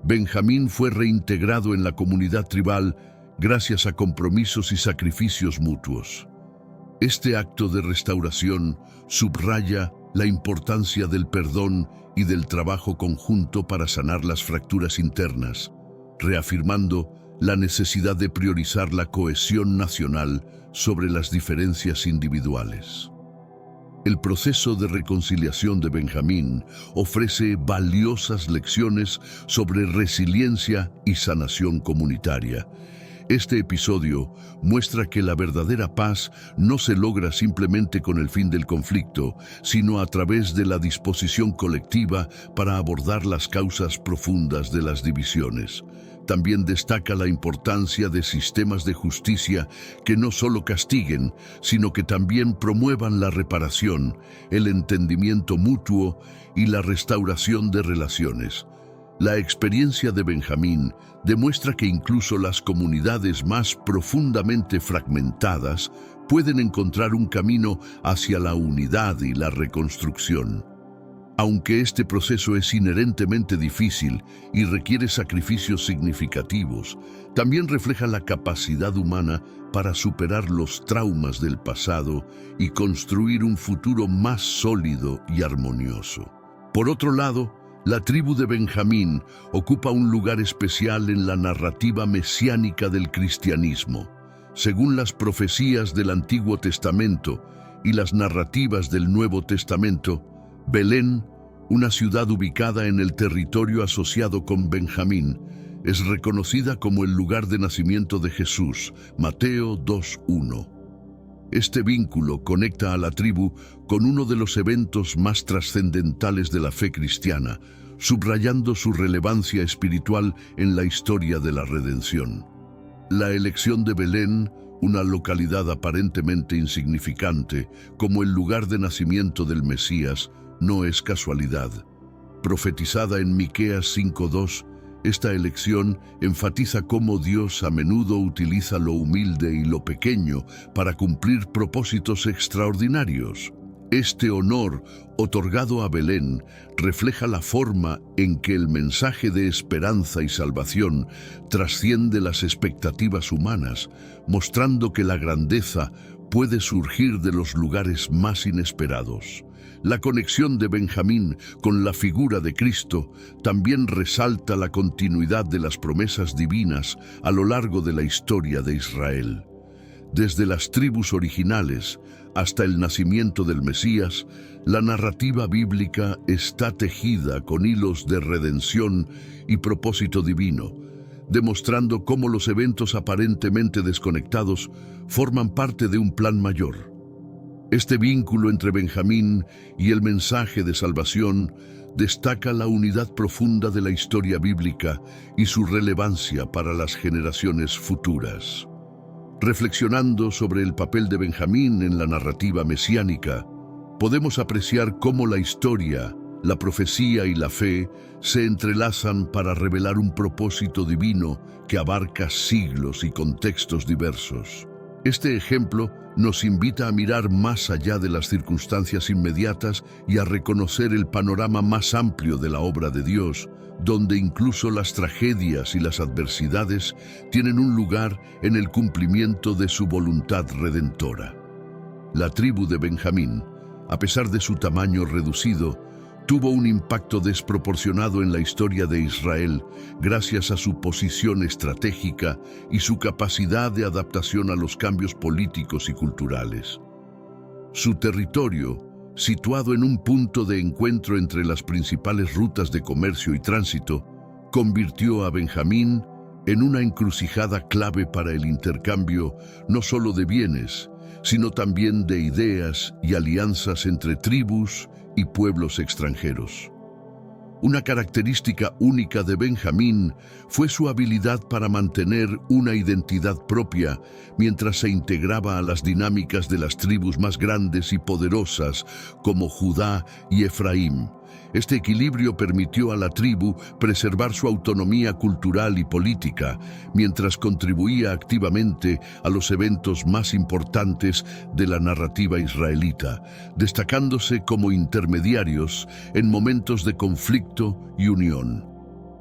Benjamín fue reintegrado en la comunidad tribal gracias a compromisos y sacrificios mutuos. Este acto de restauración subraya la importancia del perdón y del trabajo conjunto para sanar las fracturas internas, reafirmando la necesidad de priorizar la cohesión nacional sobre las diferencias individuales. El proceso de reconciliación de Benjamín ofrece valiosas lecciones sobre resiliencia y sanación comunitaria. Este episodio muestra que la verdadera paz no se logra simplemente con el fin del conflicto, sino a través de la disposición colectiva para abordar las causas profundas de las divisiones. También destaca la importancia de sistemas de justicia que no solo castiguen, sino que también promuevan la reparación, el entendimiento mutuo y la restauración de relaciones. La experiencia de Benjamín demuestra que incluso las comunidades más profundamente fragmentadas pueden encontrar un camino hacia la unidad y la reconstrucción. Aunque este proceso es inherentemente difícil y requiere sacrificios significativos, también refleja la capacidad humana para superar los traumas del pasado y construir un futuro más sólido y armonioso. Por otro lado, la tribu de Benjamín ocupa un lugar especial en la narrativa mesiánica del cristianismo. Según las profecías del Antiguo Testamento y las narrativas del Nuevo Testamento, Belén, una ciudad ubicada en el territorio asociado con Benjamín, es reconocida como el lugar de nacimiento de Jesús, Mateo 2:1. Este vínculo conecta a la tribu con uno de los eventos más trascendentales de la fe cristiana, subrayando su relevancia espiritual en la historia de la redención. La elección de Belén, una localidad aparentemente insignificante, como el lugar de nacimiento del Mesías, no es casualidad. Profetizada en Miqueas 5:2, esta elección enfatiza cómo Dios a menudo utiliza lo humilde y lo pequeño para cumplir propósitos extraordinarios. Este honor, otorgado a Belén, refleja la forma en que el mensaje de esperanza y salvación trasciende las expectativas humanas, mostrando que la grandeza puede surgir de los lugares más inesperados. La conexión de Benjamín con la figura de Cristo también resalta la continuidad de las promesas divinas a lo largo de la historia de Israel. Desde las tribus originales hasta el nacimiento del Mesías, la narrativa bíblica está tejida con hilos de redención y propósito divino, demostrando cómo los eventos aparentemente desconectados forman parte de un plan mayor. Este vínculo entre Benjamín y el mensaje de salvación destaca la unidad profunda de la historia bíblica y su relevancia para las generaciones futuras. Reflexionando sobre el papel de Benjamín en la narrativa mesiánica, podemos apreciar cómo la historia, la profecía y la fe se entrelazan para revelar un propósito divino que abarca siglos y contextos diversos. Este ejemplo nos invita a mirar más allá de las circunstancias inmediatas y a reconocer el panorama más amplio de la obra de Dios, donde incluso las tragedias y las adversidades tienen un lugar en el cumplimiento de su voluntad redentora. La tribu de Benjamín, a pesar de su tamaño reducido, tuvo un impacto desproporcionado en la historia de Israel gracias a su posición estratégica y su capacidad de adaptación a los cambios políticos y culturales. Su territorio, situado en un punto de encuentro entre las principales rutas de comercio y tránsito, convirtió a Benjamín en una encrucijada clave para el intercambio no solo de bienes, sino también de ideas y alianzas entre tribus y pueblos extranjeros. Una característica única de Benjamín fue su habilidad para mantener una identidad propia mientras se integraba a las dinámicas de las tribus más grandes y poderosas como Judá y Efraín. Este equilibrio permitió a la tribu preservar su autonomía cultural y política, mientras contribuía activamente a los eventos más importantes de la narrativa israelita, destacándose como intermediarios en momentos de conflicto y unión.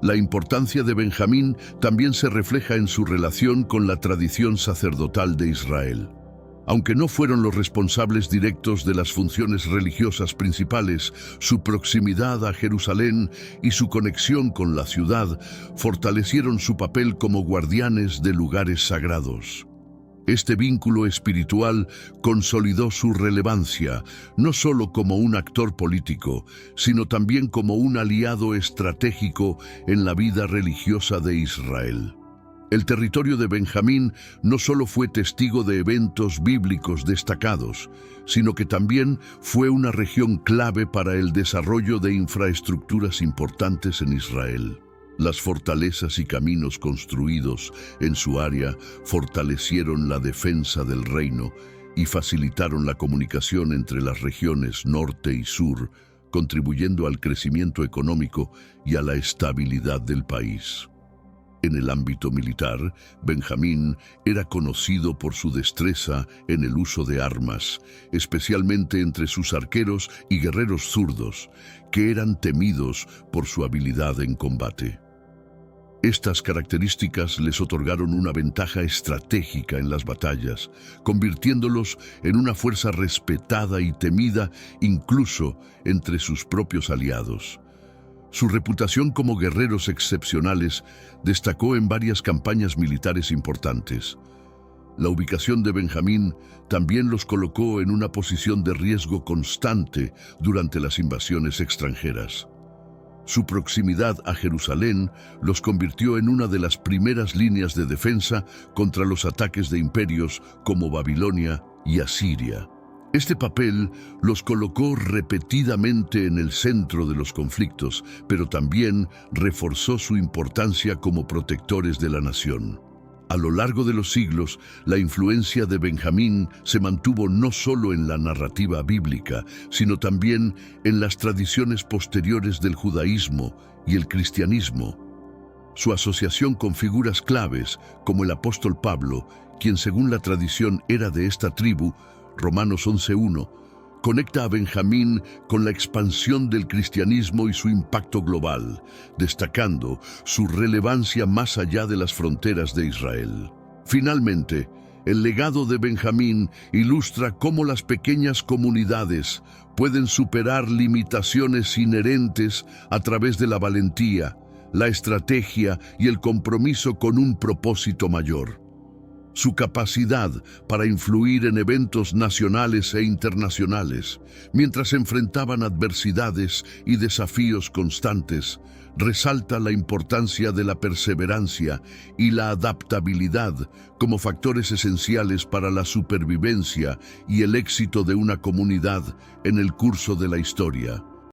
La importancia de Benjamín también se refleja en su relación con la tradición sacerdotal de Israel. Aunque no fueron los responsables directos de las funciones religiosas principales, su proximidad a Jerusalén y su conexión con la ciudad fortalecieron su papel como guardianes de lugares sagrados. Este vínculo espiritual consolidó su relevancia, no solo como un actor político, sino también como un aliado estratégico en la vida religiosa de Israel. El territorio de Benjamín no solo fue testigo de eventos bíblicos destacados, sino que también fue una región clave para el desarrollo de infraestructuras importantes en Israel. Las fortalezas y caminos construidos en su área fortalecieron la defensa del reino y facilitaron la comunicación entre las regiones norte y sur, contribuyendo al crecimiento económico y a la estabilidad del país. En el ámbito militar, Benjamín era conocido por su destreza en el uso de armas, especialmente entre sus arqueros y guerreros zurdos, que eran temidos por su habilidad en combate. Estas características les otorgaron una ventaja estratégica en las batallas, convirtiéndolos en una fuerza respetada y temida incluso entre sus propios aliados. Su reputación como guerreros excepcionales destacó en varias campañas militares importantes. La ubicación de Benjamín también los colocó en una posición de riesgo constante durante las invasiones extranjeras. Su proximidad a Jerusalén los convirtió en una de las primeras líneas de defensa contra los ataques de imperios como Babilonia y Asiria. Este papel los colocó repetidamente en el centro de los conflictos, pero también reforzó su importancia como protectores de la nación. A lo largo de los siglos, la influencia de Benjamín se mantuvo no solo en la narrativa bíblica, sino también en las tradiciones posteriores del judaísmo y el cristianismo. Su asociación con figuras claves, como el apóstol Pablo, quien según la tradición era de esta tribu, Romanos 11:1, conecta a Benjamín con la expansión del cristianismo y su impacto global, destacando su relevancia más allá de las fronteras de Israel. Finalmente, el legado de Benjamín ilustra cómo las pequeñas comunidades pueden superar limitaciones inherentes a través de la valentía, la estrategia y el compromiso con un propósito mayor. Su capacidad para influir en eventos nacionales e internacionales, mientras enfrentaban adversidades y desafíos constantes, resalta la importancia de la perseverancia y la adaptabilidad como factores esenciales para la supervivencia y el éxito de una comunidad en el curso de la historia.